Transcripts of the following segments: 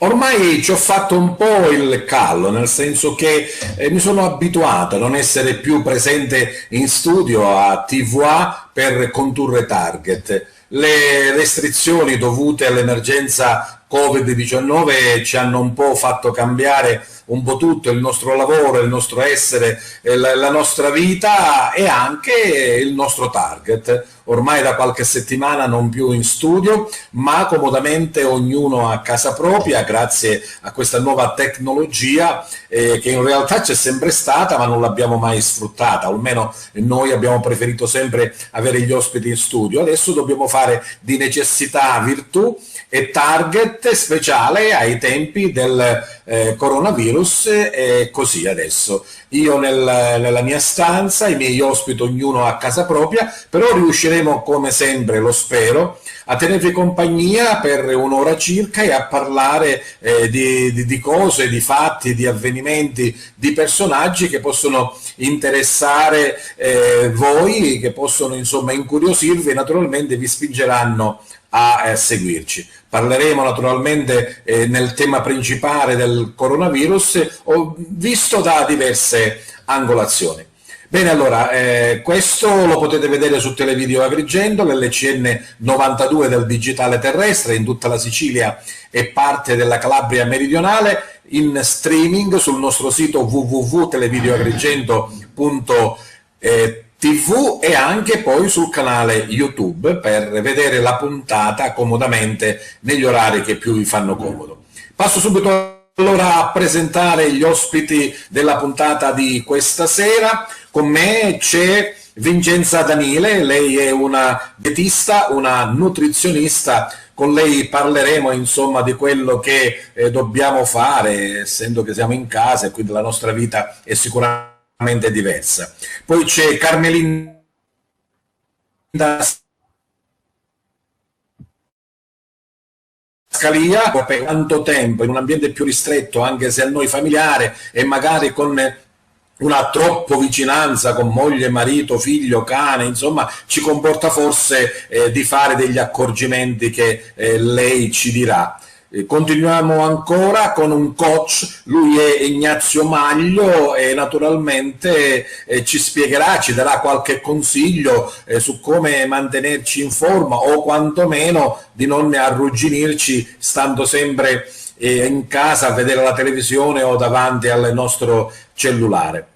Ormai ci ho fatto un po' il callo, nel senso che mi sono abituato a non essere più presente in studio a TVA per condurre target. Le restrizioni dovute all'emergenza Covid-19 ci hanno un po' fatto cambiare un po' tutto, il nostro lavoro, il nostro essere, la nostra vita e anche il nostro target. Ormai da qualche settimana non più in studio, ma comodamente ognuno a casa propria, grazie a questa nuova tecnologia che in realtà c'è sempre stata, ma non l'abbiamo mai sfruttata. Almeno noi abbiamo preferito sempre avere gli ospiti in studio. Adesso dobbiamo fare di necessità virtù e target speciale ai tempi del coronavirus e così adesso. Io nella mia stanza, i miei ospiti ognuno a casa propria, però riusciremo come sempre, lo spero, a tenervi compagnia per un'ora circa e a parlare di cose, di fatti, di avvenimenti, di personaggi che possono interessare voi, che possono insomma incuriosirvi e naturalmente vi spingeranno a seguirci. Parleremo naturalmente nel tema principale del coronavirus, ho visto da diverse angolazioni. Bene, allora, questo lo potete vedere su Televideo Agrigento, l'LCN 92 del digitale terrestre in tutta la Sicilia e parte della Calabria meridionale, in streaming sul nostro sito www.televideoagrigento.tv e anche poi sul canale YouTube per vedere la puntata comodamente negli orari che più vi fanno comodo. Passo subito allora a presentare gli ospiti della puntata di questa sera. Con me c'è Vincenza Danile, lei è una dietista, una nutrizionista. Con lei parleremo insomma di quello che dobbiamo fare, essendo che siamo in casa e quindi la nostra vita è sicuramente diversa. Poi c'è Carmelinda Scalia, per tanto tempo in un ambiente più ristretto, anche se a noi familiare, e magari con una troppo vicinanza con moglie, marito, figlio, cane, insomma, ci comporta forse di fare degli accorgimenti che lei ci dirà. Continuiamo ancora con un coach, lui è Ignazio Maglio e naturalmente ci spiegherà, ci darà qualche consiglio su come mantenerci in forma o quantomeno di non arrugginirci stando sempre in casa a vedere la televisione o davanti al nostro cellulare.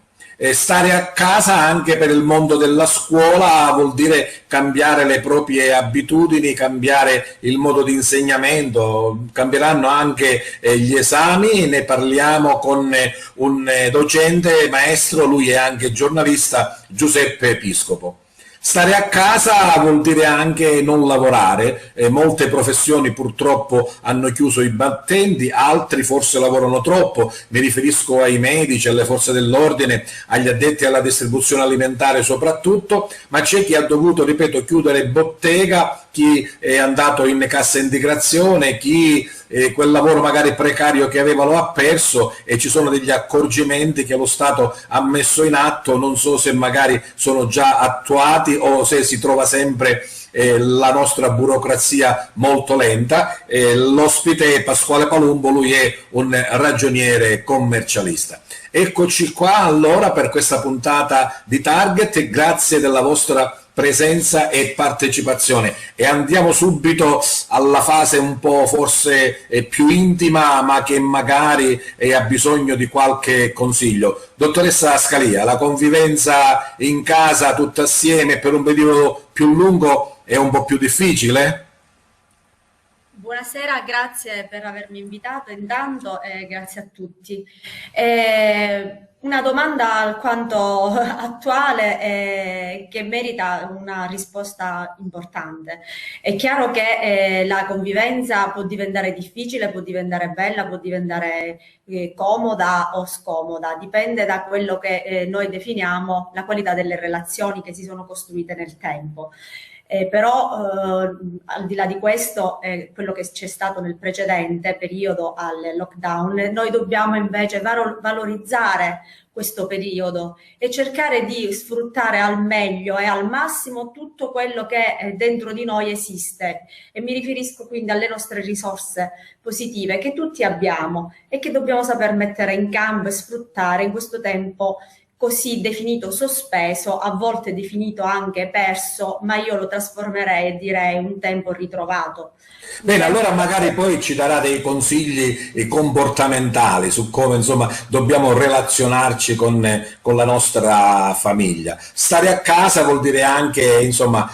Stare a casa anche per il mondo della scuola vuol dire cambiare le proprie abitudini, cambiare il modo di insegnamento, cambieranno anche gli esami, ne parliamo con un docente, maestro, lui è anche giornalista, Giuseppe Episcopo. Stare a casa vuol dire anche non lavorare, molte professioni purtroppo hanno chiuso i battenti, altri forse lavorano troppo, mi riferisco ai medici, alle forze dell'ordine, agli addetti alla distribuzione alimentare soprattutto, ma c'è chi ha dovuto, ripeto, chiudere bottega, chi è andato in cassa integrazione, chi quel lavoro magari precario che aveva lo ha perso e ci sono degli accorgimenti che lo Stato ha messo in atto, non so se magari sono già attuati o se si trova sempre la nostra burocrazia molto lenta. L'ospite è Pasquale Palumbo, lui è un ragioniere commercialista. Eccoci qua allora per questa puntata di Target, grazie della vostra presenza e partecipazione e andiamo subito alla fase un po' forse più intima ma che magari ha bisogno di qualche consiglio. Dottoressa Scalia, la convivenza in casa tutta assieme per un periodo più lungo è un po' più difficile? Buonasera, grazie per avermi invitato intanto e grazie a tutti. Una domanda alquanto attuale che merita una risposta importante. È chiaro che la convivenza può diventare difficile, può diventare bella, può diventare comoda o scomoda, dipende da quello che noi definiamo la qualità delle relazioni che si sono costruite nel tempo. Però al di là di questo, quello che c'è stato nel precedente periodo al lockdown, noi dobbiamo invece valorizzare questo periodo e cercare di sfruttare al meglio e al massimo tutto quello che dentro di noi esiste, e mi riferisco quindi alle nostre risorse positive che tutti abbiamo e che dobbiamo saper mettere in campo e sfruttare in questo tempo così definito sospeso, a volte definito anche perso, ma io lo trasformerei e direi un tempo ritrovato. Bene, allora magari poi ci darà dei consigli comportamentali su come insomma dobbiamo relazionarci con la nostra famiglia. Stare a casa vuol dire anche insomma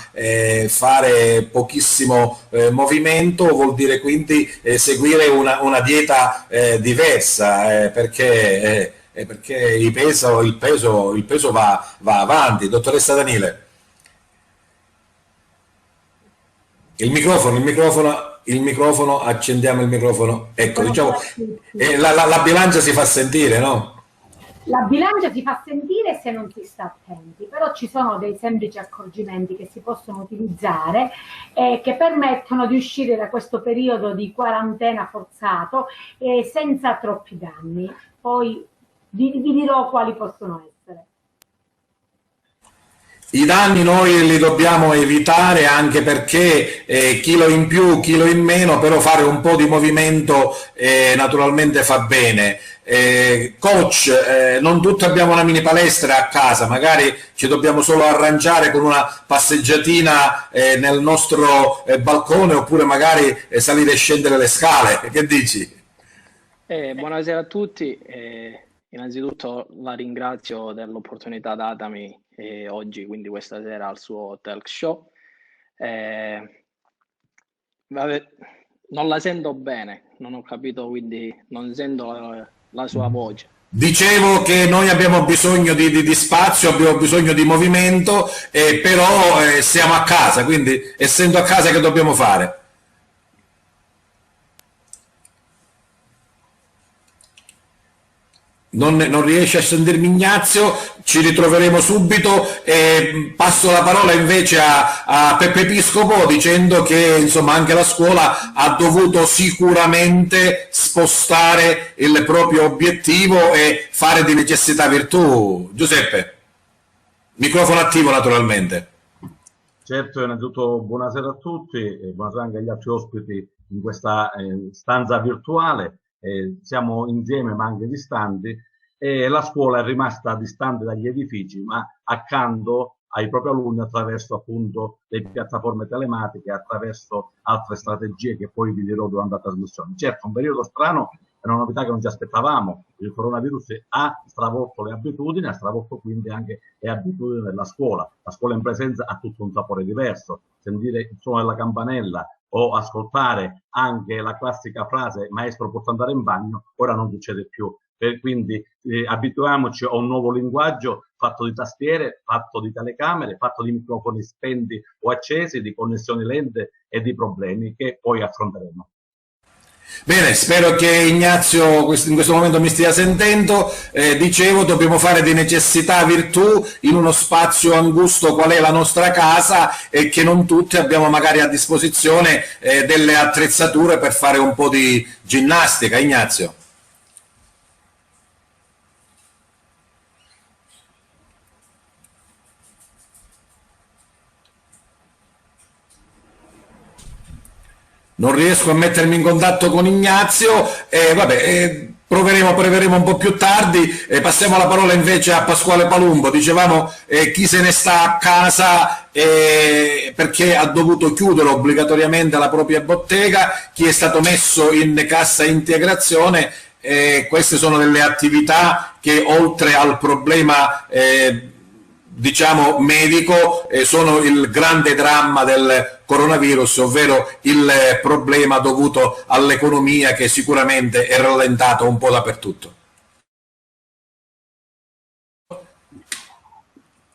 fare pochissimo movimento, vuol dire quindi seguire una dieta diversa perché il peso va avanti. Dottoressa Danile. Accendiamo il microfono. Ecco, diciamo, la bilancia si fa sentire, no? La bilancia si fa sentire se non si sta attenti, però ci sono dei semplici accorgimenti che si possono utilizzare e che permettono di uscire da questo periodo di quarantena forzato senza troppi danni. Poi vi dirò quali possono essere. I danni noi li dobbiamo evitare, anche perché chilo in più, chilo in meno, però fare un po' di movimento naturalmente fa bene. Coach, non tutti abbiamo una mini palestra a casa, magari ci dobbiamo solo arrangiare con una passeggiatina nel nostro balcone, oppure magari salire e scendere le scale. Che dici? Buonasera a tutti. Innanzitutto la ringrazio dell'opportunità datami oggi, quindi questa sera, al suo talk show. Non la sento bene, non ho capito, quindi non sento la sua voce. Dicevo che noi abbiamo bisogno di spazio, abbiamo bisogno di movimento, però siamo a casa, quindi essendo a casa che dobbiamo fare? Non riesce a sentirmi Ignazio, ci ritroveremo subito. Passo la parola invece a Peppe Piscopo, dicendo che insomma anche la scuola ha dovuto sicuramente spostare il proprio obiettivo e fare di necessità virtù. Giuseppe, microfono attivo naturalmente. Certo, innanzitutto buonasera a tutti e buonasera anche agli altri ospiti in questa stanza virtuale. Siamo insieme ma anche distanti, e la scuola è rimasta distante dagli edifici ma accanto ai propri alunni attraverso appunto le piattaforme telematiche, attraverso altre strategie che poi vi dirò durante la trasmissione. Certo, un periodo strano, è una novità che non ci aspettavamo. Il coronavirus ha stravolto le abitudini, ha stravolto quindi anche le abitudini della scuola. La scuola in presenza ha tutto un sapore diverso, sentire il suono della campanella o ascoltare anche la classica frase "maestro posso andare in bagno", ora non succede più. Quindi abituiamoci a un nuovo linguaggio fatto di tastiere, fatto di telecamere, fatto di microfoni spenti o accesi, di connessioni lente e di problemi che poi affronteremo. Bene, spero che Ignazio in questo momento mi stia sentendo. Dicevo, dobbiamo fare di necessità virtù in uno spazio angusto qual è la nostra casa, e che non tutti abbiamo magari a disposizione delle attrezzature per fare un po' di ginnastica. Ignazio. Non riesco a mettermi in contatto con Ignazio, proveremo un po' più tardi. Passiamo la parola invece a Pasquale Palumbo. Dicevamo chi se ne sta a casa perché ha dovuto chiudere obbligatoriamente la propria bottega, chi è stato messo in cassa integrazione. Queste sono delle attività che, oltre al problema diciamo medico, sono il grande dramma del coronavirus, ovvero il problema dovuto all'economia, che sicuramente è rallentata un po' dappertutto.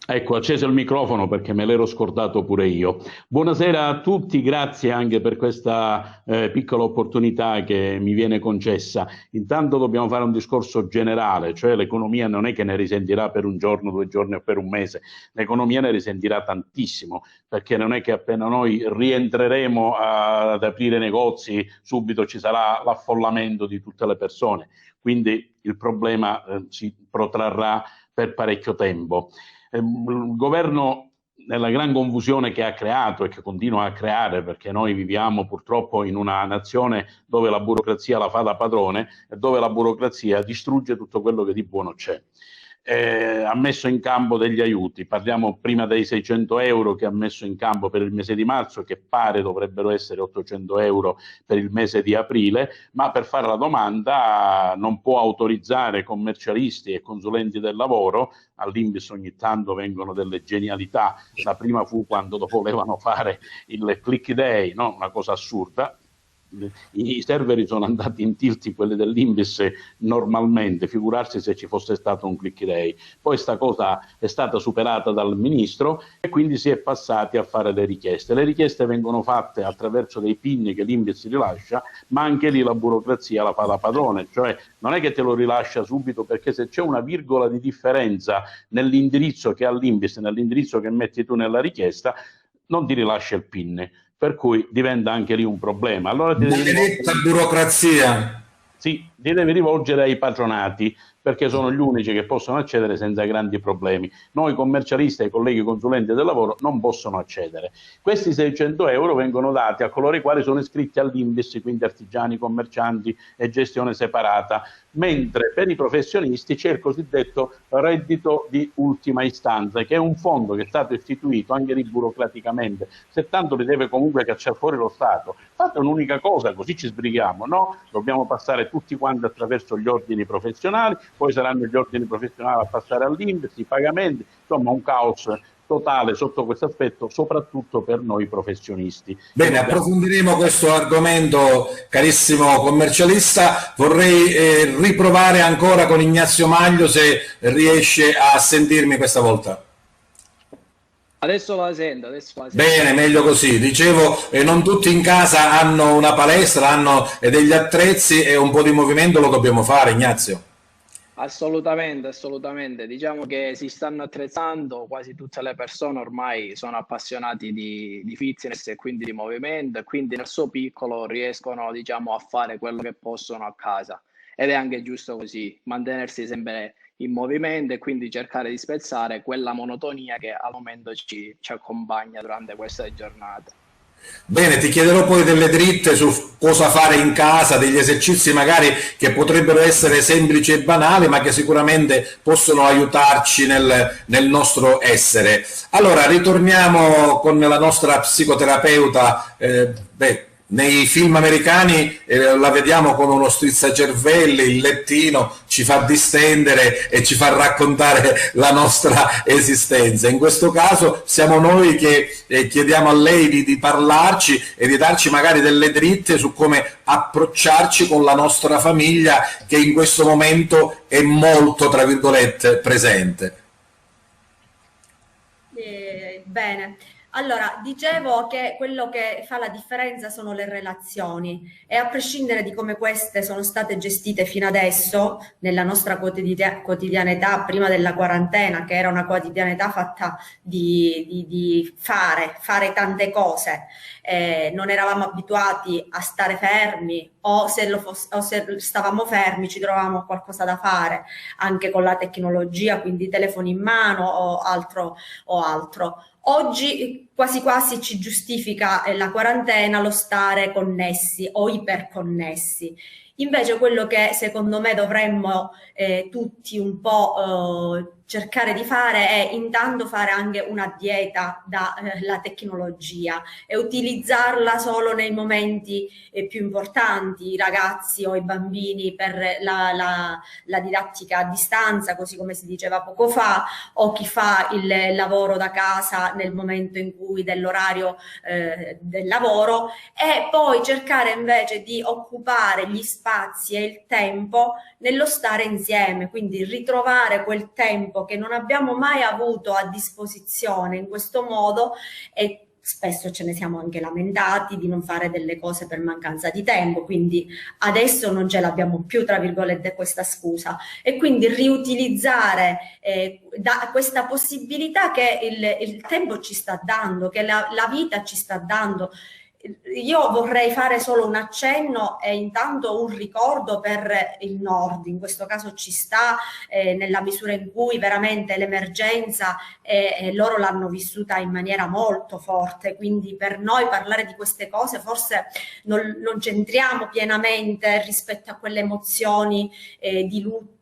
Ecco, acceso il microfono perché me l'ero scordato pure io. Buonasera a tutti, grazie anche per questa piccola opportunità che mi viene concessa. Intanto dobbiamo fare un discorso generale, cioè l'economia non è che ne risentirà per un giorno, 2 giorni o per un mese, l'economia ne risentirà tantissimo, perché non è che appena noi rientreremo ad aprire negozi, subito ci sarà l'affollamento di tutte le persone, quindi il problema si protrarrà per parecchio tempo. Il governo, nella gran confusione che ha creato e che continua a creare, perché noi viviamo purtroppo in una nazione dove la burocrazia la fa da padrone e dove la burocrazia distrugge tutto quello che di buono c'è. Ha messo in campo degli aiuti, parliamo prima dei 600 euro che ha messo in campo per il mese di marzo, che pare dovrebbero essere 800 euro per il mese di aprile, ma per fare la domanda non può autorizzare commercialisti e consulenti del lavoro. All'Inps ogni tanto vengono delle genialità, la prima fu quando volevano fare il click day, no? Una cosa assurda. I server sono andati in tilt, quelli dell'Inps normalmente, figurarsi se ci fosse stato un click day. Poi sta cosa è stata superata dal ministro e quindi si è passati a fare le richieste. Le richieste vengono fatte attraverso dei PIN che l'Inps rilascia, ma anche lì la burocrazia la fa da padrone, cioè non è che te lo rilascia subito, perché se c'è una virgola di differenza nell'indirizzo che ha l'Inps e nell'indirizzo che metti tu nella richiesta, non ti rilascia il PIN. Per cui diventa anche lì un problema. Allora burocrazia. Sì, ti devi rivolgere ai patronati, perché sono gli unici che possono accedere senza grandi problemi. Noi commercialisti e i colleghi consulenti del lavoro non possono accedere. Questi 600 euro vengono dati a coloro i quali sono iscritti all'Inps, quindi artigiani, commercianti e gestione separata, mentre per i professionisti c'è il cosiddetto reddito di ultima istanza, che è un fondo che è stato istituito anche lì burocraticamente. Se tanto li deve comunque cacciare fuori lo Stato, fate un'unica cosa, così ci sbrighiamo, no? Dobbiamo passare tutti quanti attraverso gli ordini professionali, poi saranno gli ordini professionali a passare all'Inps, i pagamenti, insomma un caos totale sotto questo aspetto, soprattutto per noi professionisti. Bene, approfondiremo questo argomento, carissimo commercialista. Vorrei riprovare ancora con Ignazio Maglio, se riesce a sentirmi questa volta. Adesso la sento. Bene, meglio così. Dicevo, non tutti in casa hanno una palestra, hanno degli attrezzi, e un po' di movimento lo dobbiamo fare, Ignazio. Assolutamente. Diciamo che si stanno attrezzando, quasi tutte le persone ormai sono appassionati di fitness e quindi di movimento, e quindi nel suo piccolo riescono, diciamo, a fare quello che possono a casa. Ed è anche giusto così, mantenersi sempre in movimento e quindi cercare di spezzare quella monotonia che al momento ci accompagna durante queste giornate. Bene, ti chiederò poi delle dritte su cosa fare in casa, degli esercizi magari che potrebbero essere semplici e banali, ma che sicuramente possono aiutarci nel nostro essere. Allora, ritorniamo con la nostra psicoterapeuta. Nei film americani la vediamo come uno strizzacervelli, il lettino ci fa distendere e ci fa raccontare la nostra esistenza. In questo caso siamo noi che chiediamo a lei di parlarci e di darci magari delle dritte su come approcciarci con la nostra famiglia, che in questo momento è molto, tra virgolette, presente. Bene. Allora, dicevo che quello che fa la differenza sono le relazioni, e a prescindere di come queste sono state gestite fino adesso nella nostra quotidianità prima della quarantena, che era una quotidianità fatta di fare tante cose, non eravamo abituati a stare fermi, o se stavamo fermi ci trovavamo qualcosa da fare anche con la tecnologia, quindi telefoni in mano o altro. Oggi quasi quasi ci giustifica la quarantena lo stare connessi o iperconnessi. Invece quello che secondo me dovremmo tutti un po' cercare di fare è intanto fare anche una dieta dalla tecnologia e utilizzarla solo nei momenti più importanti, i ragazzi o i bambini per la didattica a distanza, così come si diceva poco fa, o chi fa il lavoro da casa nel momento in cui dell'orario del lavoro, e poi cercare invece di occupare gli spazi spazi e il tempo nello stare insieme, quindi ritrovare quel tempo che non abbiamo mai avuto a disposizione in questo modo, e spesso ce ne siamo anche lamentati di non fare delle cose per mancanza di tempo, quindi adesso non ce l'abbiamo più, tra virgolette, questa scusa, e quindi riutilizzare questa possibilità che il tempo ci sta dando, che la vita ci sta dando. Io vorrei fare solo un accenno e intanto un ricordo per il Nord, in questo caso ci sta, nella misura in cui veramente l'emergenza loro l'hanno vissuta in maniera molto forte, quindi per noi parlare di queste cose forse non centriamo pienamente rispetto a quelle emozioni di lutto,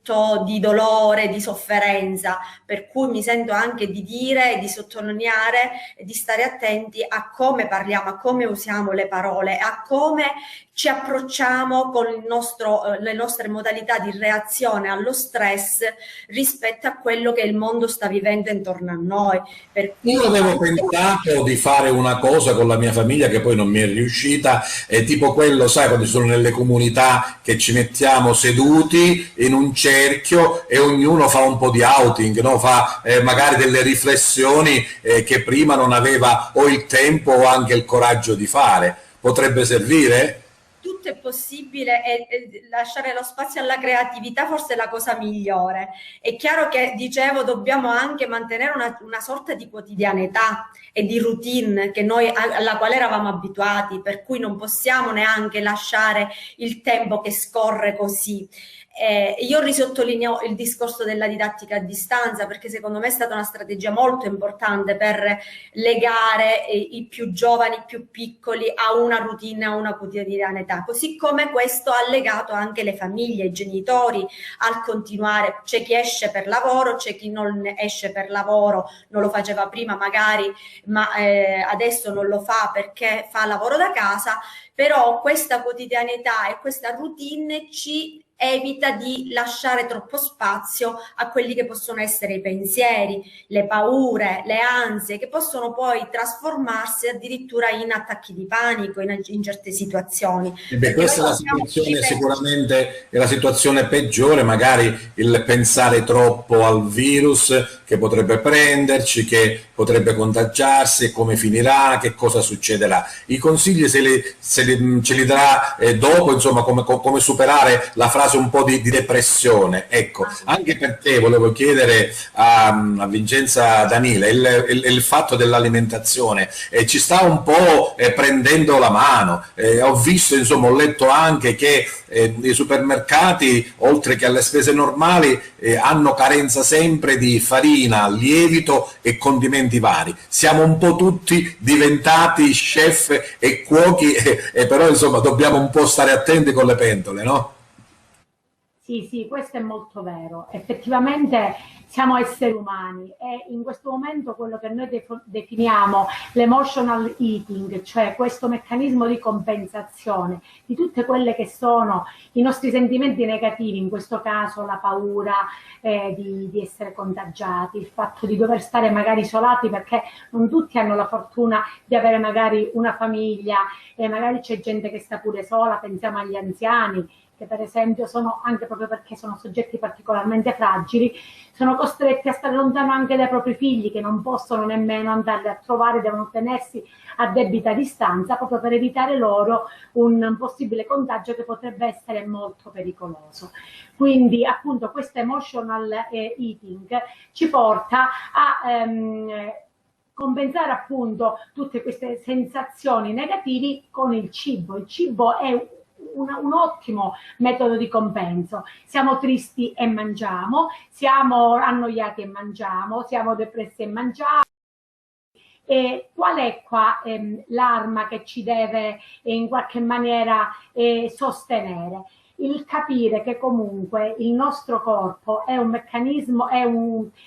di dolore, di sofferenza, per cui mi sento anche di dire, di sottolineare, di stare attenti a come parliamo, a come usiamo le parole, a come ci approcciamo con le nostre modalità di reazione allo stress rispetto a quello che il mondo sta vivendo intorno a noi. Io avevo pensato di fare una cosa con la mia famiglia che poi non mi è riuscita, è tipo quello, sai, quando sono nelle comunità che ci mettiamo seduti in un cerchio e ognuno fa un po' di outing, no? Fa magari delle riflessioni che prima non aveva o il tempo o anche il coraggio di fare. Potrebbe servire? Tutto è possibile, e lasciare lo spazio alla creatività forse è la cosa migliore. È chiaro che, dicevo, dobbiamo anche mantenere una sorta di quotidianità e di routine alla quale eravamo abituati, per cui non possiamo neanche lasciare il tempo che scorre così. Io risottolineo il discorso della didattica a distanza, perché secondo me è stata una strategia molto importante per legare i più giovani, i più piccoli a una routine, a una quotidianità, così come questo ha legato anche le famiglie, i genitori al continuare. C'è chi esce per lavoro, c'è chi non esce per lavoro, non lo faceva prima magari, ma adesso non lo fa perché fa lavoro da casa, però questa quotidianità e questa routine ci evita di lasciare troppo spazio a quelli che possono essere i pensieri, le paure, le ansie, che possono poi trasformarsi addirittura in attacchi di panico in certe situazioni. Questa è la situazione, sicuramente è la situazione peggiore, magari il pensare troppo al virus che potrebbe prenderci, che potrebbe contagiarsi, come finirà, che cosa succederà. I consigli ce li darà dopo, insomma, come superare la frase un po' di depressione. Ecco, anche per te volevo chiedere a Vincenza Danile il fatto dell'alimentazione ci sta un po' prendendo la mano. Ho visto, insomma, ho letto anche che i supermercati, oltre che alle spese normali, hanno carenza sempre di farina, lievito e condimenti vari. Siamo un po' tutti diventati chef e cuochi, però insomma dobbiamo un po' stare attenti con le pentole, no? Sì, questo è molto vero. Effettivamente siamo esseri umani e in questo momento quello che noi definiamo l'emotional eating, cioè questo meccanismo di compensazione di tutte quelle che sono i nostri sentimenti negativi, in questo caso la paura di essere contagiati, il fatto di dover stare magari isolati perché non tutti hanno la fortuna di avere magari una famiglia e magari c'è gente che sta pure sola, pensiamo agli anziani, che per esempio sono, anche proprio perché sono soggetti particolarmente fragili, sono costretti a stare lontano anche dai propri figli, che non possono nemmeno andarli a trovare, devono tenersi a debita distanza proprio per evitare loro un possibile contagio che potrebbe essere molto pericoloso. Quindi appunto questo emotional eating ci porta a compensare appunto tutte queste sensazioni negative con il cibo. Il cibo è un ottimo metodo di compenso. Siamo tristi e mangiamo, siamo annoiati e mangiamo, siamo depressi e mangiamo. E qual è qua l'arma che ci deve in qualche maniera sostenere? Il capire che comunque il nostro corpo è un meccanismo,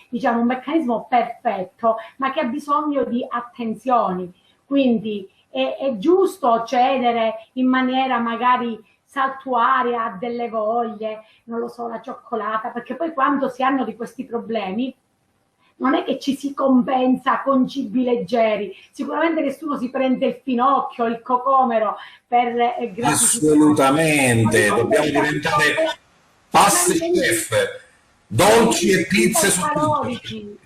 diciamo, un meccanismo perfetto, ma che ha bisogno di attenzioni. Quindi è giusto cedere in maniera magari saltuaria a delle voglie, non lo so, la cioccolata, perché poi quando si hanno di questi problemi non è che ci si compensa con cibi leggeri, sicuramente nessuno si prende il finocchio, il cocomero per assolutamente, dobbiamo diventare pasti chef, dolci e pizze su ipercalorici,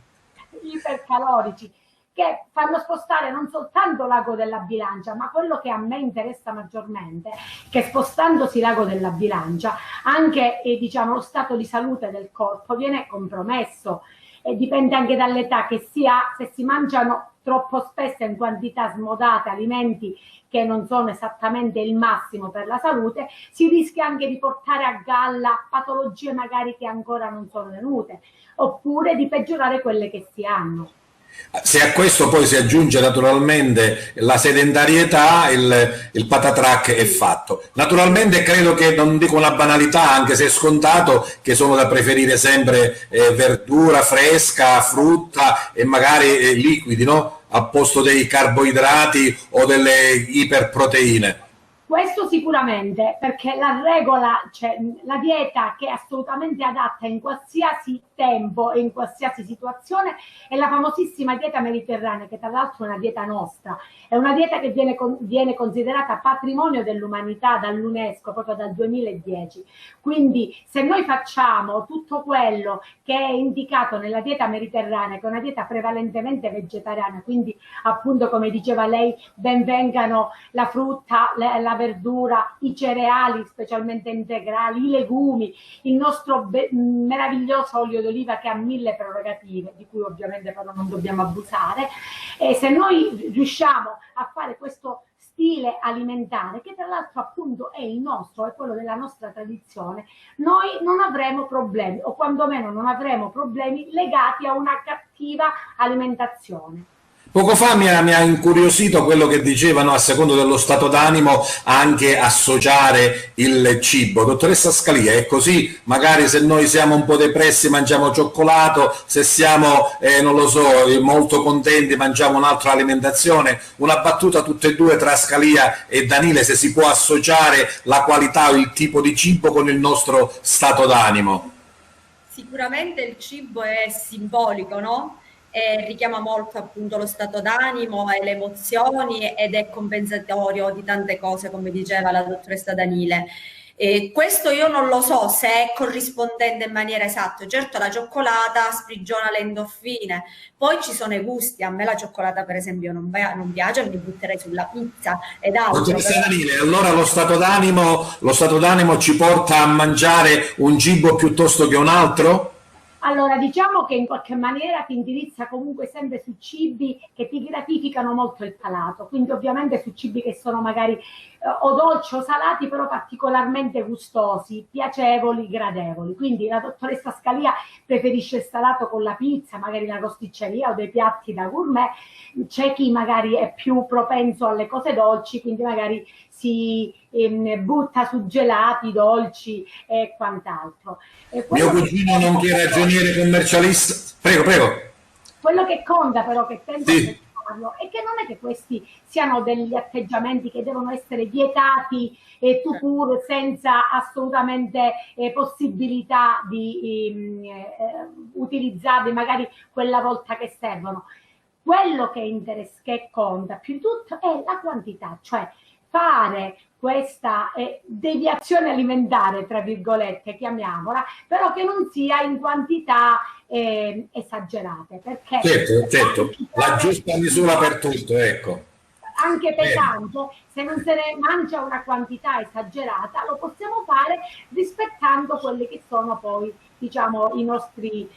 ipercalorici, che fanno spostare non soltanto l'ago della bilancia, ma quello che a me interessa maggiormente, che spostandosi l'ago della bilancia, anche diciamo, lo stato di salute del corpo viene compromesso. E dipende anche dall'età che si ha, se si mangiano troppo spesso in quantità smodate alimenti che non sono esattamente il massimo per la salute, si rischia anche di portare a galla patologie magari che ancora non sono venute, oppure di peggiorare quelle che si hanno. Se a questo poi si aggiunge naturalmente la sedentarietà, il patatrac è fatto. Naturalmente credo che, non dico una banalità, anche se è scontato, che sono da preferire sempre verdura fresca, frutta e magari liquidi, no? Al posto dei carboidrati o delle iperproteine. Questo sicuramente, perché la regola, cioè la dieta che è assolutamente adatta in qualsiasi tempo e in qualsiasi situazione è la famosissima dieta mediterranea, che tra l'altro è una dieta nostra, è una dieta che viene considerata patrimonio dell'umanità dall'UNESCO proprio dal 2010. Quindi se noi facciamo tutto quello che è indicato nella dieta mediterranea, che è una dieta prevalentemente vegetariana, quindi appunto come diceva lei, ben vengano la frutta, la verdura, i cereali specialmente integrali, i legumi, il nostro meraviglioso olio d'oliva che ha 1000 prerogative, di cui ovviamente però non dobbiamo abusare, e se noi riusciamo a fare questo stile alimentare, che tra l'altro appunto è il nostro, è quello della nostra tradizione, noi non avremo problemi, o quantomeno non avremo problemi legati a una cattiva alimentazione. Poco fa mi ha incuriosito quello che dicevano, a secondo dello stato d'animo, anche associare il cibo. Dottoressa Scalia, è così? Magari se noi siamo un po' depressi mangiamo cioccolato, se siamo, non lo so, molto contenti mangiamo un'altra alimentazione. Una battuta tutte e due tra Scalia e Danile, se si può associare la qualità o il tipo di cibo con il nostro stato d'animo. Sicuramente il cibo è simbolico, no? E richiama molto appunto lo stato d'animo e le emozioni ed è compensatorio di tante cose, come diceva la dottoressa Danile. E questo io non lo so se è corrispondente in maniera esatta. Certo, la cioccolata sprigiona le endorfine, poi ci sono i gusti. A me la cioccolata per esempio non piace, mi butterei sulla pizza ed altro. Dottoressa Danile, allora lo stato d'animo ci porta a mangiare un cibo piuttosto che un altro? Allora, diciamo che in qualche maniera ti indirizza comunque sempre su cibi che ti gratificano molto il palato, quindi ovviamente su cibi che sono magari o dolci o salati, però particolarmente gustosi, piacevoli, gradevoli. Quindi la dottoressa Scalia preferisce il salato con la pizza, magari la rosticceria o dei piatti da gourmet. C'è chi magari è più propenso alle cose dolci, quindi magari si butta su gelati, dolci e quant'altro. Mio cugino, nonché ragioniere commercialista. Prego. Quello che conta però, che penso che farlo, è che non è che questi siano degli atteggiamenti che devono essere vietati tout court, senza assolutamente possibilità di utilizzarli magari quella volta che servono. Quello che conta più di tutto è la quantità, cioè fare questa deviazione alimentare, tra virgolette, chiamiamola, però che non sia in quantità esagerate. Perché certo, la giusta misura per tutto, ecco. Anche pesante, se non se ne mangia una quantità esagerata, lo possiamo fare rispettando quelli che sono poi, diciamo, i nostri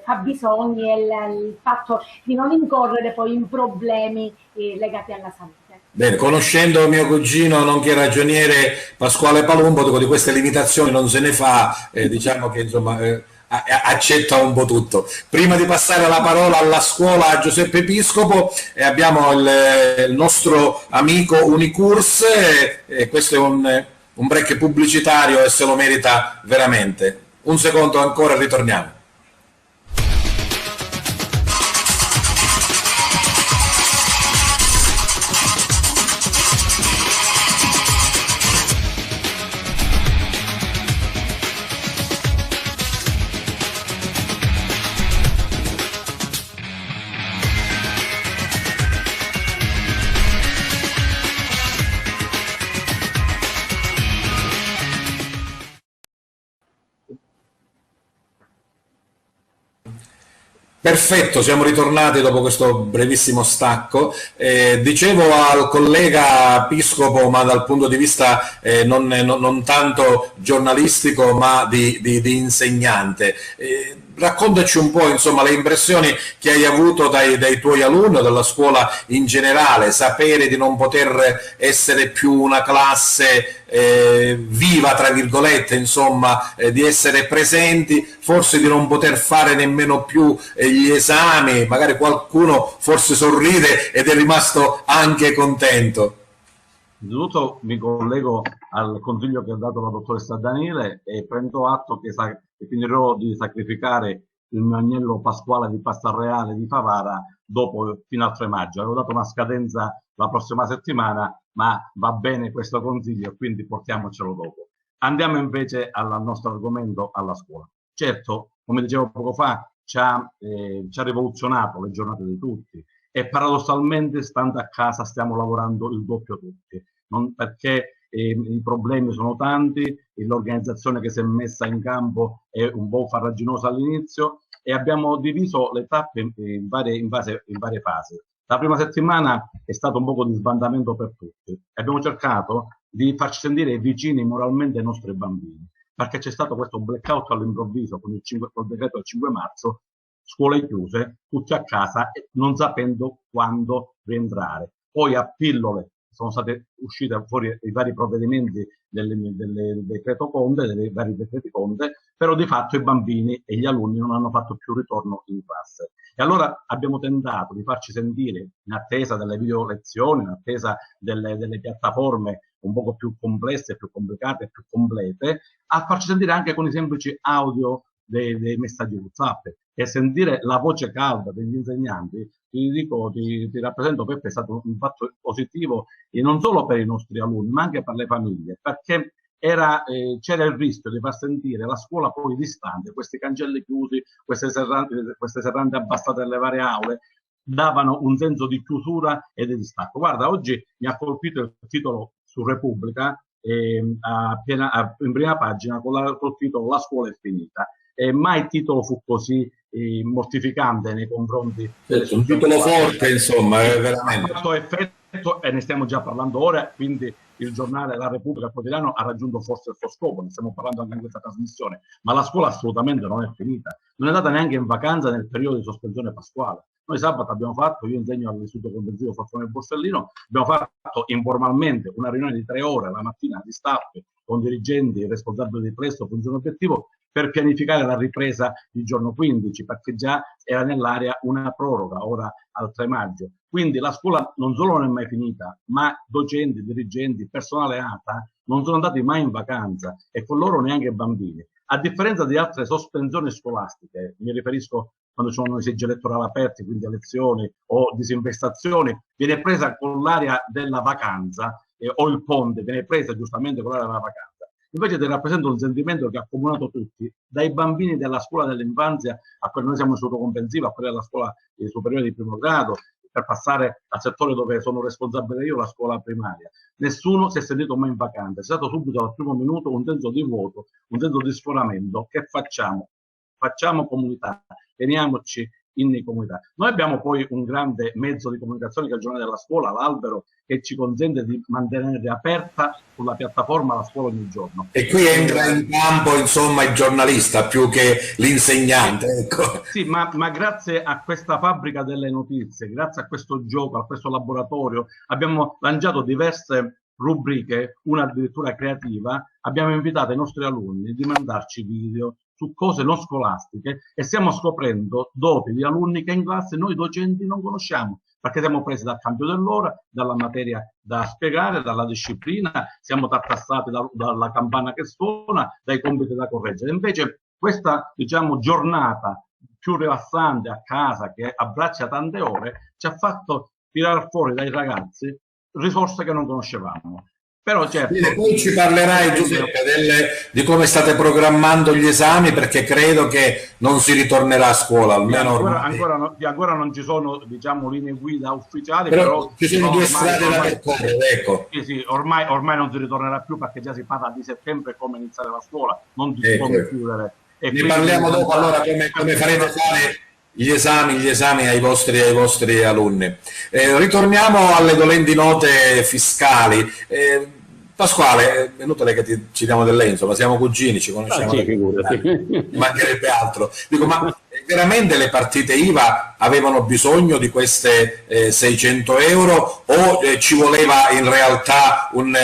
fabbisogni e il fatto di non incorrere poi in problemi legati alla salute. Bene, conoscendo mio cugino, nonché ragioniere Pasquale Palumbo, di queste limitazioni non se ne fa, diciamo che insomma accetta un po' tutto. Prima di passare la parola alla scuola a Giuseppe Episcopo, abbiamo il nostro amico Unicurs, questo è un break pubblicitario e se lo merita veramente. Un secondo ancora, ritorniamo. Perfetto, siamo ritornati dopo questo brevissimo stacco. Dicevo al collega Piscopo, ma dal punto di vista non tanto giornalistico, ma di insegnante. Raccontaci un po', insomma, le impressioni che hai avuto dai tuoi alunni o dalla scuola in generale, sapere di non poter essere più una classe viva, tra virgolette, insomma, di essere presenti, forse di non poter fare nemmeno più gli esami, magari qualcuno forse sorride ed è rimasto anche contento. Innanzitutto mi collego al consiglio che ha dato la dottoressa Daniele e prendo atto che finirò di sacrificare il mio agnello pasquale di pasta reale di Favara fino al 3 maggio. Avevo dato una scadenza la prossima settimana, ma va bene questo consiglio, quindi portiamocelo dopo. Andiamo invece al nostro argomento, alla scuola. Certo, come dicevo poco fa, ci ha rivoluzionato le giornate di tutti e paradossalmente, stando a casa, stiamo lavorando il doppio tutti, perché i problemi sono tanti, l'organizzazione che si è messa in campo è un po' farraginosa all'inizio e abbiamo diviso le tappe in varie fasi. La prima settimana è stato un po' di sbandamento per tutti. Abbiamo cercato di farci sentire vicini moralmente ai nostri bambini, perché c'è stato questo blackout all'improvviso con il decreto del 5 marzo, scuole chiuse, tutti a casa, non sapendo quando rientrare. Poi a pillole sono state uscite fuori i vari provvedimenti del decreto Conte, dei vari decreti Conte, però di fatto i bambini e gli alunni non hanno fatto più ritorno in classe. E allora abbiamo tentato di farci sentire, in attesa delle video lezioni, in attesa delle piattaforme un poco più complesse, più complicate, più complete, a farci sentire anche con i semplici audio dei messaggi WhatsApp e sentire la voce calda degli insegnanti. Ti rappresento, Peppe, è stato un fatto positivo non solo per i nostri alunni, ma anche per le famiglie, perché c'era il rischio di far sentire la scuola poi distante, questi cancelli chiusi, queste serrande abbassate nelle varie aule, davano un senso di chiusura e di distacco. Guarda, oggi mi ha colpito il titolo su Repubblica, in prima pagina, col titolo "La scuola è finita". Mai il titolo fu così mortificante nei confronti un titolo forte, insomma, veramente. Ha fatto effetto e ne stiamo già parlando ora, quindi il giornale La Repubblica quotidiano ha raggiunto forse il suo scopo, ne stiamo parlando anche in questa trasmissione, ma la scuola assolutamente non è finita, non è andata neanche in vacanza nel periodo di sospensione pasquale. Noi sabato abbiamo fatto, io insegno all'Istituto Comprensivo Fortuna del Borsellino, abbiamo fatto informalmente una riunione di 3 ore la mattina di staff con dirigenti, responsabili di presto, funzione obiettivo, per pianificare la ripresa il giorno 15, perché già era nell'area una proroga ora al 3 maggio. Quindi la scuola non solo non è mai finita, ma docenti, dirigenti, personale ATA non sono andati mai in vacanza e con loro neanche i bambini. A differenza di altre sospensioni scolastiche, mi riferisco quando ci sono i seggi elettorali aperti, quindi elezioni o disinvestazioni, viene presa con l'area della vacanza o il ponte, viene presa giustamente con l'area della vacanza. Invece ti rappresenta un sentimento che ha accomunato tutti, dai bambini della scuola dell'infanzia a quelli noi siamo in istituto comprensivo, a quelli della scuola superiore di primo grado, per passare al settore dove sono responsabile io, la scuola primaria. Nessuno si è sentito mai in vacanza, c'è stato subito dal primo minuto un senso di vuoto, un senso di sforamento. Che facciamo? Facciamo comunità, teniamoci in comunità. Noi abbiamo poi un grande mezzo di comunicazione che è il giornale della scuola, l'Albero, che ci consente di mantenere aperta sulla piattaforma la scuola ogni giorno. E qui entra in campo, insomma, il giornalista più che l'insegnante. Ecco. Sì, ma grazie a questa fabbrica delle notizie, grazie a questo gioco, a questo laboratorio, abbiamo lanciato diverse rubriche, una addirittura creativa. Abbiamo invitato i nostri alunni di mandarci video su cose non scolastiche e stiamo scoprendo doti di alunni che in classe noi docenti non conosciamo, perché siamo presi dal cambio dell'ora, dalla materia da spiegare, dalla disciplina, siamo tartassati dalla campana che suona, dai compiti da correggere. Invece questa, diciamo, giornata più rilassante a casa, che abbraccia tante ore, ci ha fatto tirare fuori dai ragazzi risorse che non conoscevamo. Però certo, poi ci parlerai, Giuseppe, di come state programmando gli esami, perché credo che non si ritornerà a scuola, almeno ancora non ci sono, diciamo, linee guida ufficiali, però ci sono due strade da percorrere, ecco. Sì, ormai non si ritornerà più, perché già si parla di settembre come iniziare la scuola, non di come chiudere. Ne parliamo dopo, allora, come farete fare gli esami ai vostri alunni. Ritorniamo alle dolenti note fiscali. Pasquale, è inutile che ci diamo del lei, insomma, siamo cugini, ci conosciamo Sì, da figurati. mancherebbe altro. Dico, ma veramente le partite IVA avevano bisogno di queste 600 euro o ci voleva in realtà un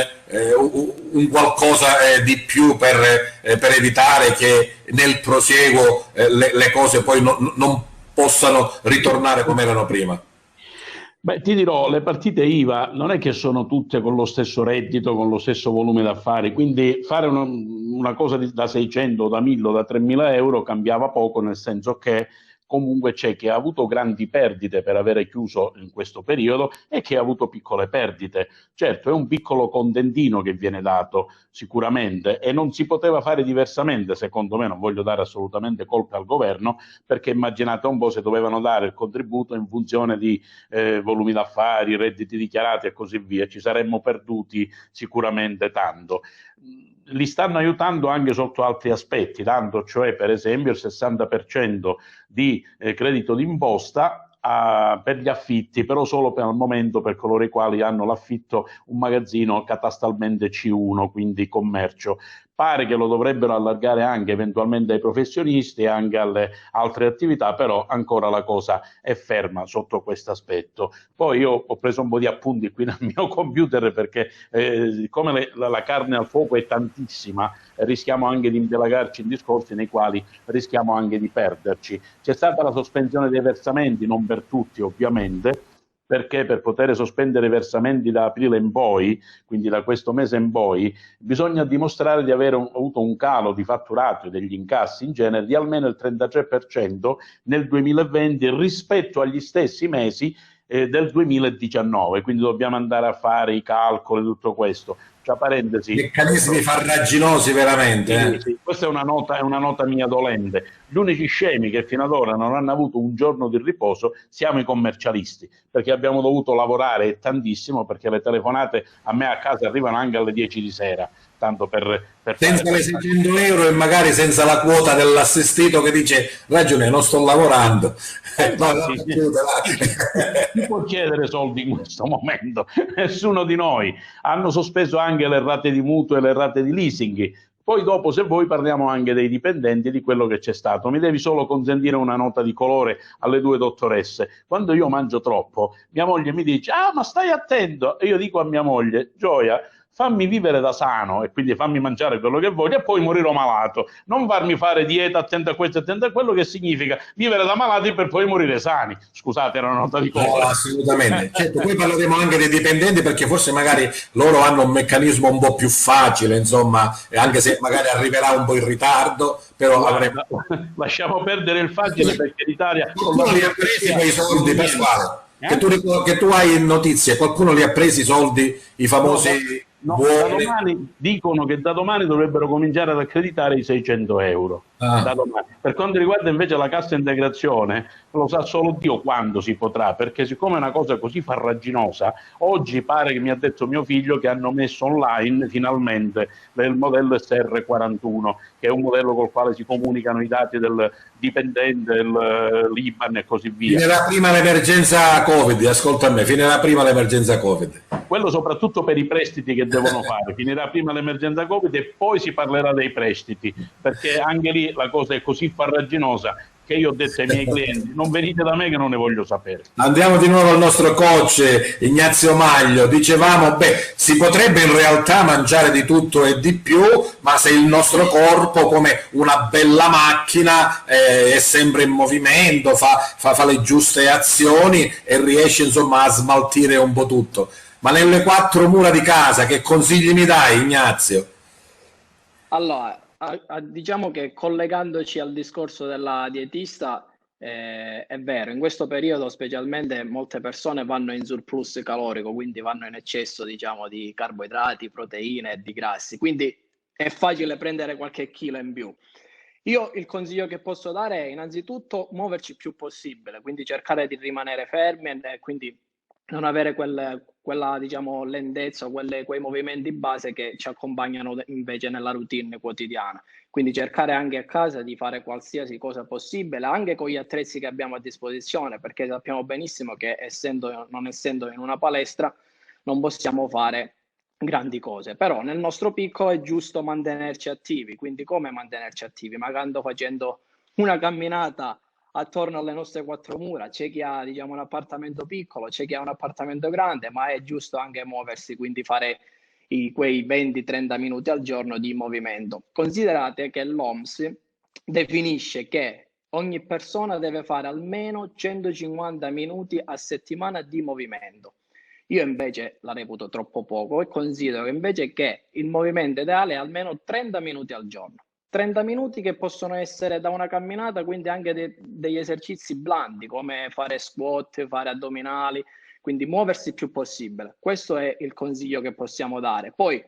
qualcosa di più per evitare che nel prosieguo le cose poi non possano ritornare come erano prima? Beh, ti dirò, le partite IVA non è che sono tutte con lo stesso reddito, con lo stesso volume d'affari, quindi fare una cosa da 600, da 1000, da 3000 euro cambiava poco, nel senso che comunque c'è chi ha avuto grandi perdite per avere chiuso in questo periodo e chi ha avuto piccole perdite. Certo, è un piccolo contentino che viene dato sicuramente e non si poteva fare diversamente, secondo me, non voglio dare assolutamente colpe al governo, perché immaginate un po' se dovevano dare il contributo in funzione di volumi d'affari, redditi dichiarati e così via, ci saremmo perduti sicuramente tanto. Li stanno aiutando anche sotto altri aspetti, tanto cioè per esempio il 60% di credito d'imposta per gli affitti, però solo per al momento per coloro i quali hanno l'affitto un magazzino catastalmente C1, quindi commercio. Pare che lo dovrebbero allargare anche eventualmente ai professionisti e anche alle altre attività, però ancora la cosa è ferma sotto questo aspetto. Poi io ho preso un po' di appunti qui nel mio computer perché siccome la carne al fuoco è tantissima, rischiamo anche di impelagarci in discorsi nei quali rischiamo anche di perderci. C'è stata la sospensione dei versamenti, non per tutti ovviamente, perché per poter sospendere i versamenti da aprile in poi, quindi da questo mese in poi, bisogna dimostrare di aver avuto un calo di fatturato e degli incassi in genere di almeno il 33% nel 2020 rispetto agli stessi mesi del 2019, quindi dobbiamo andare a fare i calcoli, tutto questo. Tra parentesi, Meccanismi farraginosi veramente. sì, questa è una nota mia dolente. Gli unici scemi che fino ad ora non hanno avuto un giorno di riposo siamo i commercialisti, perché abbiamo dovuto lavorare tantissimo, perché le telefonate a me a casa arrivano anche alle 10 di sera, tanto per Senza fare... le 600 euro e magari senza la quota dell'assistito che dice ragione, non sto lavorando. Chi può chiedere soldi in questo momento? Nessuno di noi. Hanno sospeso anche le rate di mutuo e le rate di leasing. Poi dopo, se vuoi, parliamo anche dei dipendenti, di quello che c'è stato. Mi devi solo consentire una nota di colore alle due dottoresse. Quando io mangio troppo, mia moglie mi dice: ah, ma stai attento. E io dico a mia moglie: Gioia, fammi vivere da sano e quindi fammi mangiare quello che voglio e poi morirò malato. Non farmi fare dieta, attento a questo, attento a quello, che significa vivere da malati per poi morire sani. Scusate, era una nota di colore. No, assolutamente. Certo, poi parleremo anche dei dipendenti perché forse magari loro hanno un meccanismo un po' più facile, insomma, anche se magari arriverà un po' in ritardo, però avremo... Lasciamo perdere il facile perché l'Italia... Qualcuno li ha presi quei soldi, Pasquale? Che tu hai notizie, qualcuno li ha presi i soldi, i famosi... No, da domani dicono che da domani dovrebbero cominciare ad accreditare i 600 euro. Da domani. Per quanto riguarda invece la cassa integrazione, lo sa solo Dio quando si potrà, perché siccome è una cosa così farraginosa, oggi pare che mi ha detto mio figlio che hanno messo online finalmente il modello SR41, che è un modello col quale si comunicano i dati del dipendente, del l'IBAN e così via. Finirà prima l'emergenza Covid, ascolta a me, finirà prima l'emergenza Covid. Quello soprattutto per i prestiti che devono fare, finirà prima l'emergenza Covid e poi si parlerà dei prestiti, perché anche lì la cosa è così farraginosa che io ho detto ai miei clienti: non venite da me che non ne voglio sapere. Andiamo di nuovo al nostro coach Ignazio Maglio. Dicevamo, si potrebbe in realtà mangiare di tutto e di più, ma se il nostro corpo, come una bella macchina, è sempre in movimento, fa le giuste azioni e riesce insomma a smaltire un po' tutto. Ma nelle quattro mura di casa, che consigli mi dai, Ignazio? Allora, diciamo che collegandoci al discorso della dietista, è vero, in questo periodo specialmente molte persone vanno in surplus calorico, quindi vanno in eccesso, diciamo, di carboidrati, proteine e di grassi, quindi è facile prendere qualche chilo in più. Io il consiglio che posso dare è innanzitutto muoverci il più possibile, quindi cercare di rimanere fermi e quindi non avere quella diciamo lentezza, quei movimenti base che ci accompagnano invece nella routine quotidiana. Quindi cercare anche a casa di fare qualsiasi cosa possibile, anche con gli attrezzi che abbiamo a disposizione, perché sappiamo benissimo che non essendo in una palestra non possiamo fare grandi cose, però nel nostro piccolo è giusto mantenerci attivi. Quindi come mantenerci attivi? Magari facendo una camminata attorno alle nostre quattro mura. C'è chi ha, diciamo, un appartamento piccolo, c'è chi ha un appartamento grande, ma è giusto anche muoversi, quindi fare quei 20-30 minuti al giorno di movimento. Considerate che l'OMS definisce che ogni persona deve fare almeno 150 minuti a settimana di movimento. Io invece la reputo troppo poco e considero invece che il movimento ideale è almeno 30 minuti al giorno. 30 minuti che possono essere da una camminata, quindi anche degli esercizi blandi come fare squat, fare addominali, quindi muoversi il più possibile. Questo è il consiglio che possiamo dare. Poi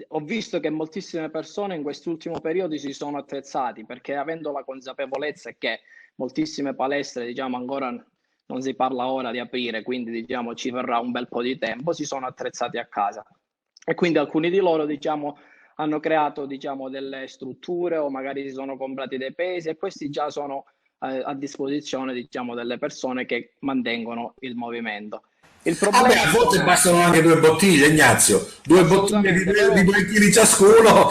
ho visto che moltissime persone in quest'ultimo periodo si sono attrezzati, perché avendo la consapevolezza che moltissime palestre, diciamo, ancora non si parla ora di aprire, quindi diciamo ci verrà un bel po' di tempo, si sono attrezzati a casa. E quindi alcuni di loro, diciamo, hanno creato, diciamo, delle strutture o magari si sono comprati dei pesi, e questi già sono a disposizione, diciamo, delle persone che mantengono il movimento. Il problema a volte bastano anche 2 bottiglie, Ignazio, 2 bottiglie di 2 kg ciascuno.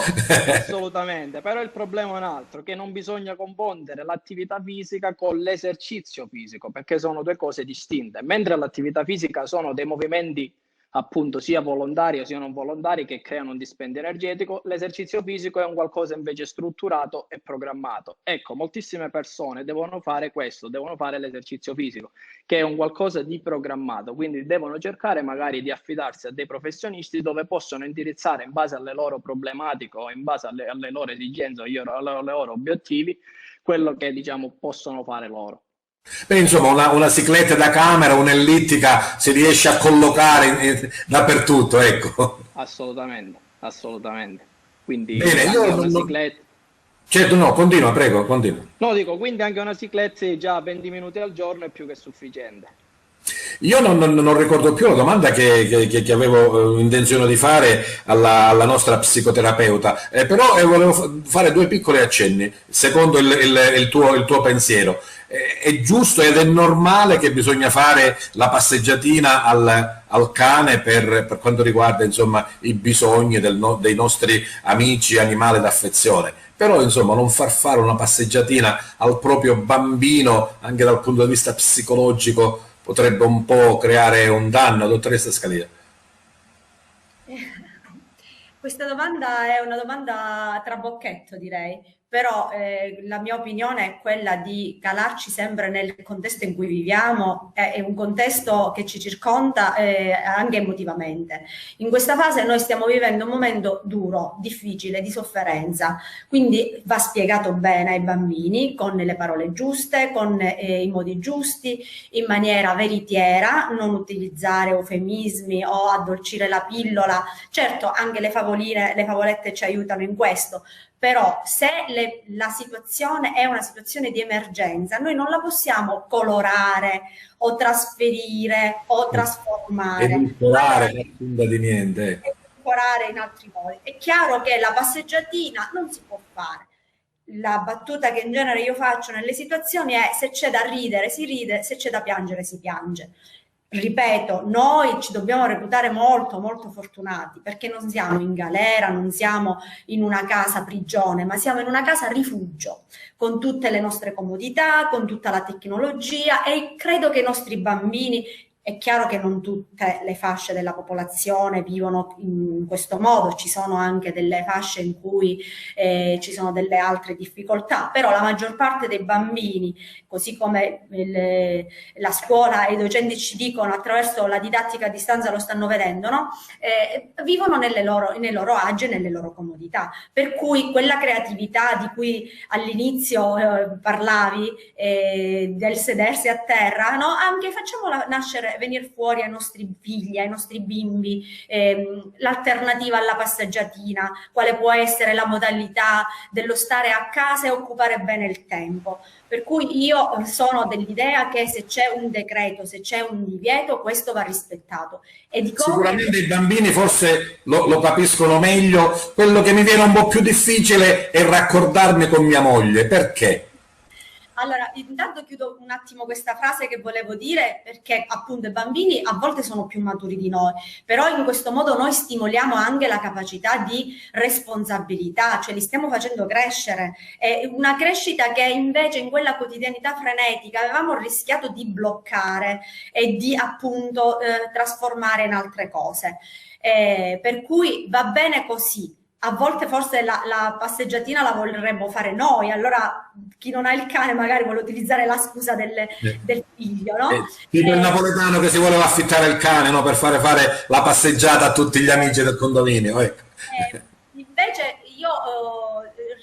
Assolutamente, però il problema è un altro, che non bisogna confondere l'attività fisica con l'esercizio fisico, perché sono 2 cose distinte. Mentre l'attività fisica sono dei movimenti appunto sia volontari sia non volontari che creano un dispendio energetico, l'esercizio fisico è un qualcosa invece strutturato e programmato. Ecco, moltissime persone devono fare questo, devono fare l'esercizio fisico, che è un qualcosa di programmato, quindi devono cercare magari di affidarsi a dei professionisti dove possono indirizzare in base alle loro problematiche o in base alle loro esigenze o ai loro obiettivi quello che, diciamo, possono fare loro. Beh, insomma, una cicletta da camera, un'ellittica si riesce a collocare dappertutto, ecco. Assolutamente, assolutamente. Quindi bene, io una cicletta. Certo, no, continua, prego, continua. No, dico, quindi anche una cicletta già 20 minuti al giorno è più che sufficiente. Io non ricordo più la domanda che avevo intenzione di fare alla nostra psicoterapeuta, però volevo fare 2 piccoli accenni, secondo il tuo pensiero. È giusto ed è normale che bisogna fare la passeggiatina al cane per quanto riguarda, insomma, i bisogni dei nostri amici animali d'affezione, però insomma non far fare una passeggiatina al proprio bambino anche dal punto di vista psicologico potrebbe un po' creare un danno, dottoressa Scalia. Questa domanda è una domanda trabocchetto, direi, però la mia opinione è quella di calarci sempre nel contesto in cui viviamo, è un contesto che ci circonda anche emotivamente. In questa fase noi stiamo vivendo un momento duro, difficile, di sofferenza, quindi va spiegato bene ai bambini con le parole giuste, con i modi giusti, in maniera veritiera, non utilizzare eufemismi o addolcire la pillola. Certo, anche le favolette ci aiutano in questo, però se la situazione è una situazione di emergenza, noi non la possiamo colorare o trasferire o trasformare. Edulcorare, di niente. Edulcorare in altri modi. È chiaro che la passeggiatina non si può fare. La battuta che in genere io faccio nelle situazioni è: se c'è da ridere si ride, se c'è da piangere si piange. Ripeto, noi ci dobbiamo reputare molto molto fortunati, perché non siamo in galera, non siamo in una casa prigione, ma siamo in una casa rifugio, con tutte le nostre comodità, con tutta la tecnologia, e credo che i nostri bambini, è chiaro che non tutte le fasce della popolazione vivono in questo modo, ci sono anche delle fasce in cui ci sono delle altre difficoltà, però la maggior parte dei bambini, così come la scuola e i docenti ci dicono attraverso la didattica a distanza, lo stanno vedendo, no? Vivono nei loro agi e nelle loro comodità, per cui quella creatività di cui all'inizio parlavi, del sedersi a terra, no? Anche facciamola nascere, venire fuori ai nostri figli, ai nostri bimbi, l'alternativa alla passeggiatina, quale può essere la modalità dello stare a casa e occupare bene il tempo. Per cui io sono dell'idea che se c'è un decreto, se c'è un divieto, questo va rispettato. E di sicuramente i bambini forse lo capiscono meglio. Quello che mi viene un po' più difficile è raccordarmi con mia moglie. Perché? Allora, intanto chiudo un attimo questa frase che volevo dire, perché appunto i bambini a volte sono più maturi di noi, però in questo modo noi stimoliamo anche la capacità di responsabilità, cioè li stiamo facendo crescere. È una crescita che invece in quella quotidianità frenetica avevamo rischiato di bloccare e di appunto trasformare in altre cose. Per cui va bene così. A volte forse la passeggiatina la vorremmo fare noi, allora chi non ha il cane magari vuole utilizzare la scusa del figlio, no? Tipo il napoletano che si voleva affittare il cane, no? Per fare la passeggiata a tutti gli amici del condominio. Invece io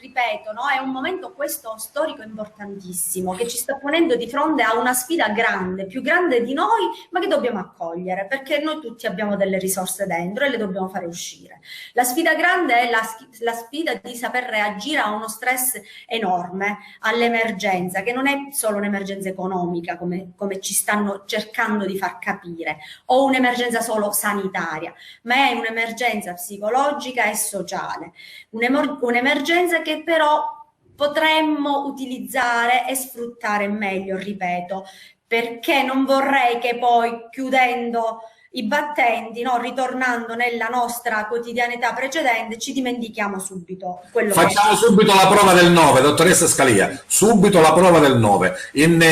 ripeto, no? È un momento questo storico importantissimo che ci sta ponendo di fronte a una sfida grande, più grande di noi, ma che dobbiamo accogliere, perché noi tutti abbiamo delle risorse dentro e le dobbiamo fare uscire. La sfida grande è la sfida di saper reagire a uno stress enorme, all'emergenza, che non è solo un'emergenza economica, come ci stanno cercando di far capire, o un'emergenza solo sanitaria, ma è un'emergenza psicologica e sociale, un'emergenza che però potremmo utilizzare e sfruttare meglio, ripeto, perché non vorrei che poi chiudendo i battenti, no, ritornando nella nostra quotidianità precedente, ci dimentichiamo subito quello Facciamo subito la prova del 9, dottoressa Scalia, subito la prova del 9, in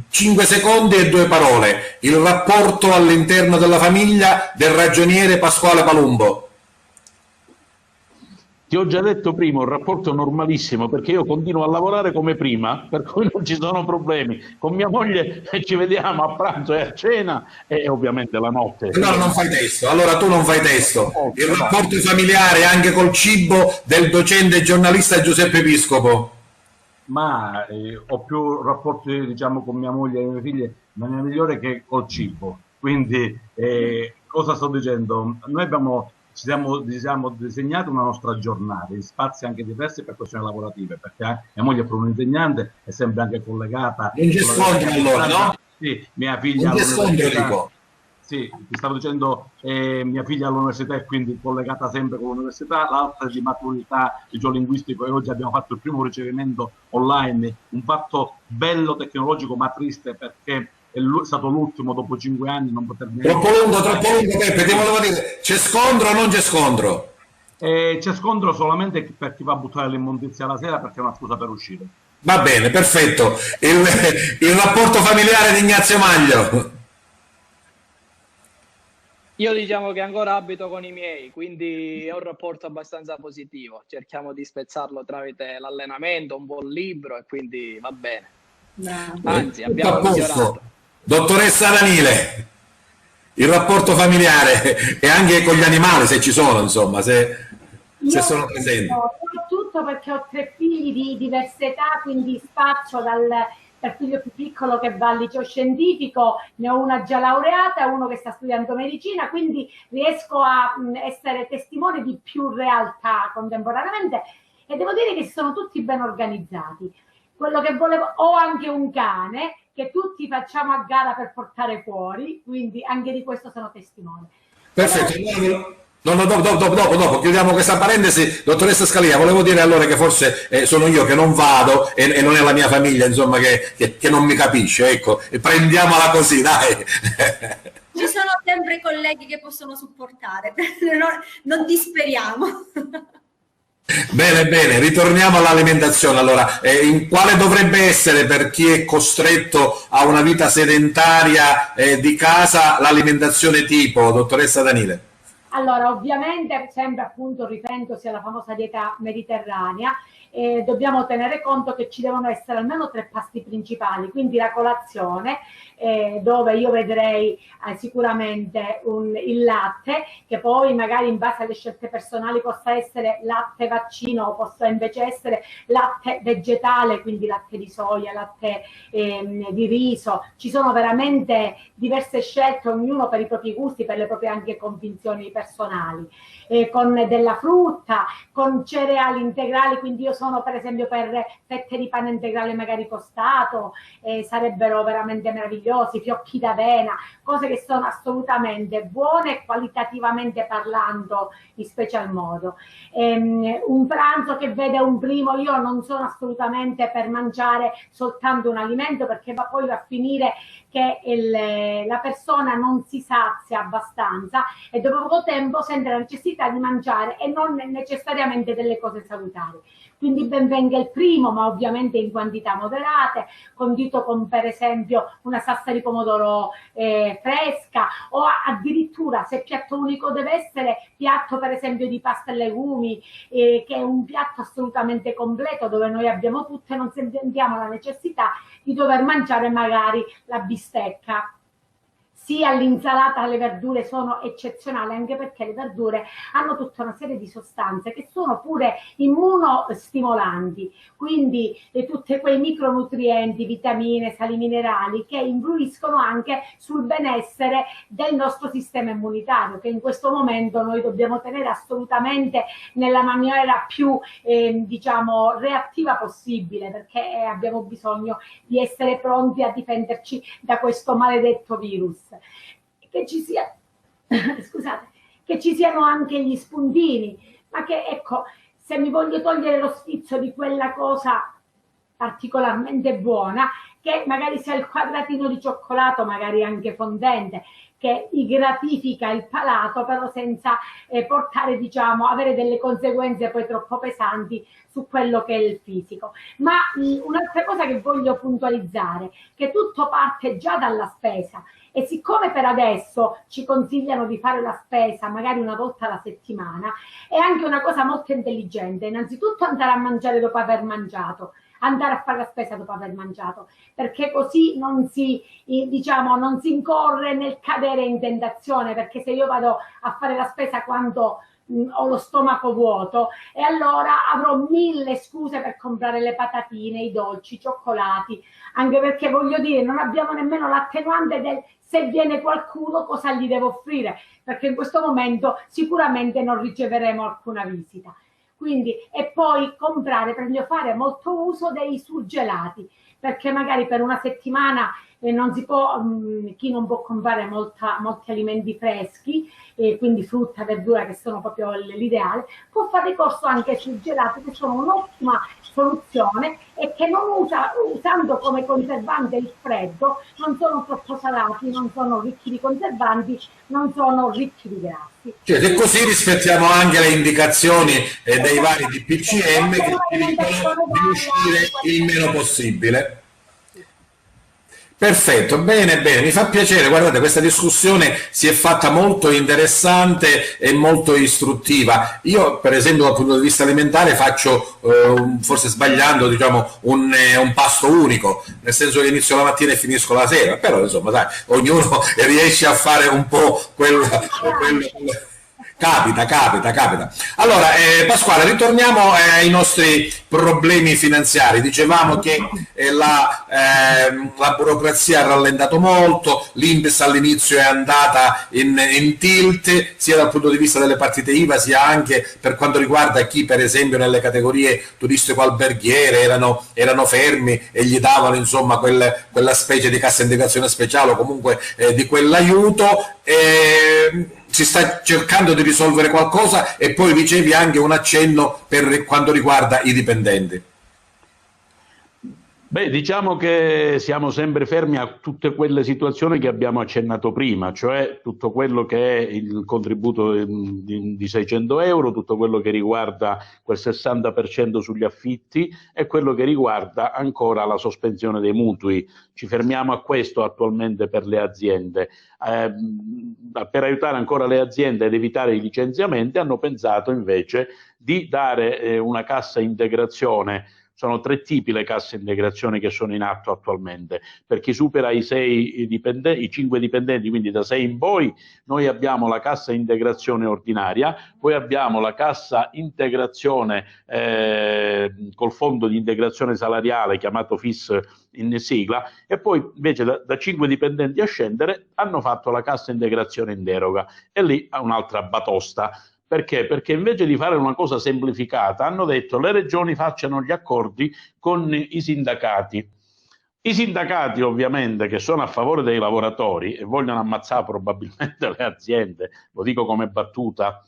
5 secondi e 2 parole, il rapporto all'interno della famiglia del ragioniere Pasquale Palumbo. Ti ho già detto prima, un rapporto normalissimo, perché io continuo a lavorare come prima, per cui non ci sono problemi. Con mia moglie ci vediamo a pranzo e a cena e ovviamente la notte. Allora non fai testo, allora tu non fai testo. Il rapporto familiare anche col cibo del docente e giornalista Giuseppe Piscopo. Ma ho più rapporti, diciamo, con mia moglie e le mie figlie, ma non è migliore che col cibo. Quindi, cosa sto dicendo? Noi ci siamo disegnati una nostra giornata in spazi anche diversi per questioni lavorative, perché mia moglie è proprio un'insegnante, è sempre anche collegata. Non c'è scontro allora, no? Sì, mia figlia all'università. Sì, ti stavo dicendo, mia figlia all'università è quindi collegata sempre con l'università, l'altra di maturità linguistico, e oggi abbiamo fatto il primo ricevimento online, un fatto bello tecnologico ma triste, perché è stato l'ultimo dopo 5 anni, non poter neanche... Troppo lungo, Peppe, ti volevo dire, c'è scontro o non c'è scontro? C'è scontro solamente per chi va a buttare l'immondizia la sera, perché è una scusa per uscire. Va bene, perfetto. Il rapporto familiare di Ignazio Maglio. Io diciamo che ancora abito con i miei, quindi è un rapporto abbastanza positivo. Cerchiamo di spezzarlo tramite l'allenamento, un buon libro, e quindi va bene. Anzi, abbiamo migliorato. Dottoressa Danile, il rapporto familiare e anche con gli animali, se ci sono, insomma, se sono presenti. Soprattutto perché ho 3 figli di diverse età, quindi spazio dal figlio più piccolo che va al liceo scientifico, ne ho una già laureata, uno che sta studiando medicina, quindi riesco a essere testimone di più realtà contemporaneamente, e devo dire che sono tutti ben organizzati. Quello che volevo, ho anche un cane che tutti facciamo a gara per portare fuori, quindi anche di questo sono testimone. Perfetto. Dopo chiudiamo questa parentesi. Dottoressa Scalia, volevo dire allora che forse sono io che non vado e non è la mia famiglia, insomma, che non mi capisce, ecco, e prendiamola così, dai. Ci sono sempre colleghi che possono supportare, non disperiamo. Bene, ritorniamo all'alimentazione. Allora, quale dovrebbe essere, per chi è costretto a una vita sedentaria di casa, l'alimentazione tipo, dottoressa Danile? Allora, ovviamente sempre appunto riferendosi alla famosa dieta mediterranea, dobbiamo tenere conto che ci devono essere almeno 3 pasti principali, quindi la colazione, dove io vedrei sicuramente il latte, che poi magari in base alle scelte personali possa essere latte vaccino o possa invece essere latte vegetale, quindi latte di soia, latte di riso. Ci sono veramente diverse scelte, ognuno per i propri gusti, per le proprie anche convinzioni personali, con della frutta, con cereali integrali, quindi io sono per esempio per fette di pane integrale magari tostato, sarebbero veramente meravigliosi, fiocchi d'avena, cose che sono assolutamente buone qualitativamente parlando in special modo. Un pranzo che vede un primo, io non sono assolutamente per mangiare soltanto un alimento, perché poi va a finire che la persona non si sazia abbastanza e dopo poco tempo sente la necessità di mangiare e non necessariamente delle cose salutari. Quindi ben venga il primo, ma ovviamente in quantità moderate, condito con per esempio una salsa di pomodoro fresca, o addirittura, se piatto unico deve essere, piatto per esempio di pasta e legumi, che è un piatto assolutamente completo, dove noi abbiamo tutto e non sentiamo la necessità di dover mangiare magari la bistecca. Sia l'insalata, le verdure sono eccezionali, anche perché le verdure hanno tutta una serie di sostanze che sono pure immunostimolanti, quindi tutti quei micronutrienti, vitamine, sali minerali che influiscono anche sul benessere del nostro sistema immunitario, che in questo momento noi dobbiamo tenere assolutamente nella maniera più diciamo reattiva possibile, perché abbiamo bisogno di essere pronti a difenderci da questo maledetto virus. Che ci sia, scusate, che ci siano anche gli spuntini, ma che, ecco, se mi voglio togliere lo sfizio di quella cosa particolarmente buona, che magari sia il quadratino di cioccolato, magari anche fondente, che gratifica il palato, però senza portare, diciamo, avere delle conseguenze poi troppo pesanti su quello che è il fisico. Ma un'altra cosa che voglio puntualizzare, che tutto parte già dalla spesa. E siccome per adesso ci consigliano di fare la spesa magari una volta alla settimana, è anche una cosa molto intelligente. Innanzitutto andare a mangiare dopo aver mangiato, andare a fare la spesa dopo aver mangiato, perché così non si, diciamo, non si incorre nel cadere in tentazione, perché se io vado a fare la spesa quando ho lo stomaco vuoto, e allora avrò 1000 scuse per comprare le patatine, i dolci, i cioccolati, anche perché voglio dire, non abbiamo nemmeno l'attenuante del se viene qualcuno cosa gli devo offrire, perché in questo momento sicuramente non riceveremo alcuna visita. Quindi, e poi comprare, per mio fare molto uso dei surgelati, perché magari per una settimana non si può, chi non può comprare molti alimenti freschi, quindi frutta, verdura, che sono proprio l'ideale, può fare ricorso anche ai surgelati, che sono un'ottima soluzione e che non usando come conservante il freddo, non sono troppo salati, non sono ricchi di conservanti, non sono ricchi di grassi. Cioè, se così rispettiamo anche le indicazioni dei vari DPCM che ci dicono di uscire il meno possibile. Perfetto, bene, bene, mi fa piacere, guardate, questa discussione si è fatta molto interessante e molto istruttiva. Io, per esempio, dal punto di vista alimentare faccio, forse sbagliando, diciamo, un pasto unico, nel senso che inizio la mattina e finisco la sera, però insomma, dai, ognuno riesce a fare un po' quello. Capita. Allora, Pasquale, ritorniamo ai nostri problemi finanziari. Dicevamo che la burocrazia ha rallentato molto, l'INPS all'inizio è andata in tilt, sia dal punto di vista delle partite IVA, sia anche per quanto riguarda chi, per esempio, nelle categorie turistico-alberghiere erano fermi e gli davano, insomma, quella specie di cassa integrazione speciale o comunque di quell'aiuto. Si sta cercando di risolvere qualcosa e poi ricevi anche un accenno per quanto riguarda i dipendenti. Beh, diciamo che siamo sempre fermi a tutte quelle situazioni che abbiamo accennato prima, cioè tutto quello che è il contributo di 600 euro, tutto quello che riguarda quel 60% sugli affitti e quello che riguarda ancora la sospensione dei mutui. Ci fermiamo a questo attualmente per le aziende. Per aiutare ancora le aziende ad evitare i licenziamenti, hanno pensato invece di dare una cassa integrazione. Sono 3 tipi le casse integrazione che sono in atto attualmente. Per chi supera i 5 dipendenti, quindi da 6 in poi, noi abbiamo la cassa integrazione ordinaria, poi abbiamo la cassa integrazione col fondo di integrazione salariale chiamato FIS in sigla, e poi invece da 5 dipendenti a scendere hanno fatto la cassa integrazione in deroga, e lì ha un'altra batosta. Perché? Perché invece di fare una cosa semplificata hanno detto le regioni facciano gli accordi con i sindacati. I sindacati ovviamente, che sono a favore dei lavoratori e vogliono ammazzare probabilmente le aziende, lo dico come battuta,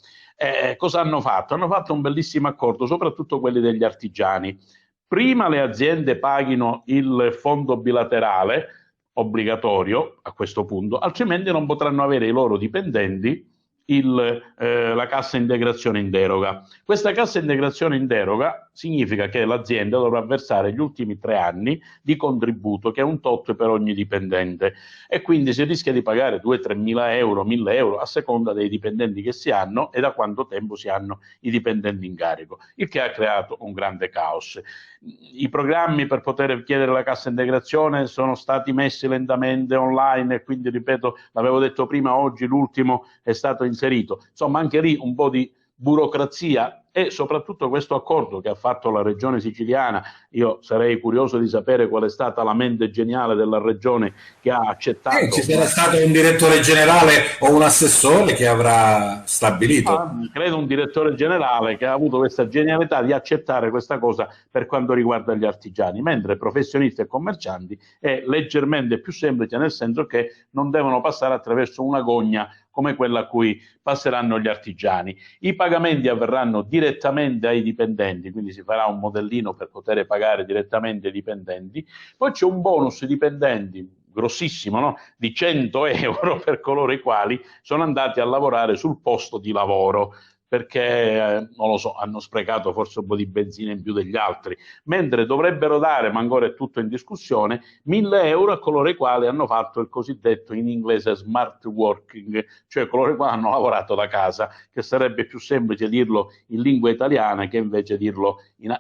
cosa hanno fatto? Hanno fatto un bellissimo accordo, soprattutto quelli degli artigiani. Prima le aziende paghino il fondo bilaterale obbligatorio a questo punto, altrimenti non potranno avere i loro dipendenti la cassa integrazione in deroga. Questa cassa integrazione in deroga significa che l'azienda dovrà versare gli ultimi 3 anni di contributo, che è un tot per ogni dipendente, e quindi si rischia di pagare 2-3 mila euro, 1.000 euro a seconda dei dipendenti che si hanno e da quanto tempo si hanno i dipendenti in carico, il che ha creato un grande caos. I programmi per poter chiedere la cassa integrazione sono stati messi lentamente online, e quindi, ripeto, l'avevo detto prima, oggi l'ultimo è stato inserito. Insomma, anche lì un po' di burocrazia, e soprattutto questo accordo che ha fatto la regione siciliana. Io sarei curioso di sapere qual è stata la mente geniale della regione che ha accettato. Ci sarà stato un direttore generale o un assessore che avrà stabilito. Credo un direttore generale che ha avuto questa genialità di accettare questa cosa per quanto riguarda gli artigiani, mentre professionisti e commercianti è leggermente più semplice, nel senso che non devono passare attraverso una gogna come quella a cui passeranno gli artigiani. I pagamenti avverranno direttamente ai dipendenti, quindi si farà un modellino per poter pagare direttamente ai dipendenti. Poi c'è un bonus ai dipendenti grossissimo, no? Di 100 euro per coloro i quali sono andati a lavorare sul posto di lavoro, perché, non lo so, hanno sprecato forse un po' di benzina in più degli altri, mentre dovrebbero dare, ma ancora è tutto in discussione, 1.000 euro a coloro i quali hanno fatto il cosiddetto in inglese smart working, cioè coloro i quali hanno lavorato da casa, che sarebbe più semplice dirlo in lingua italiana che invece dirlo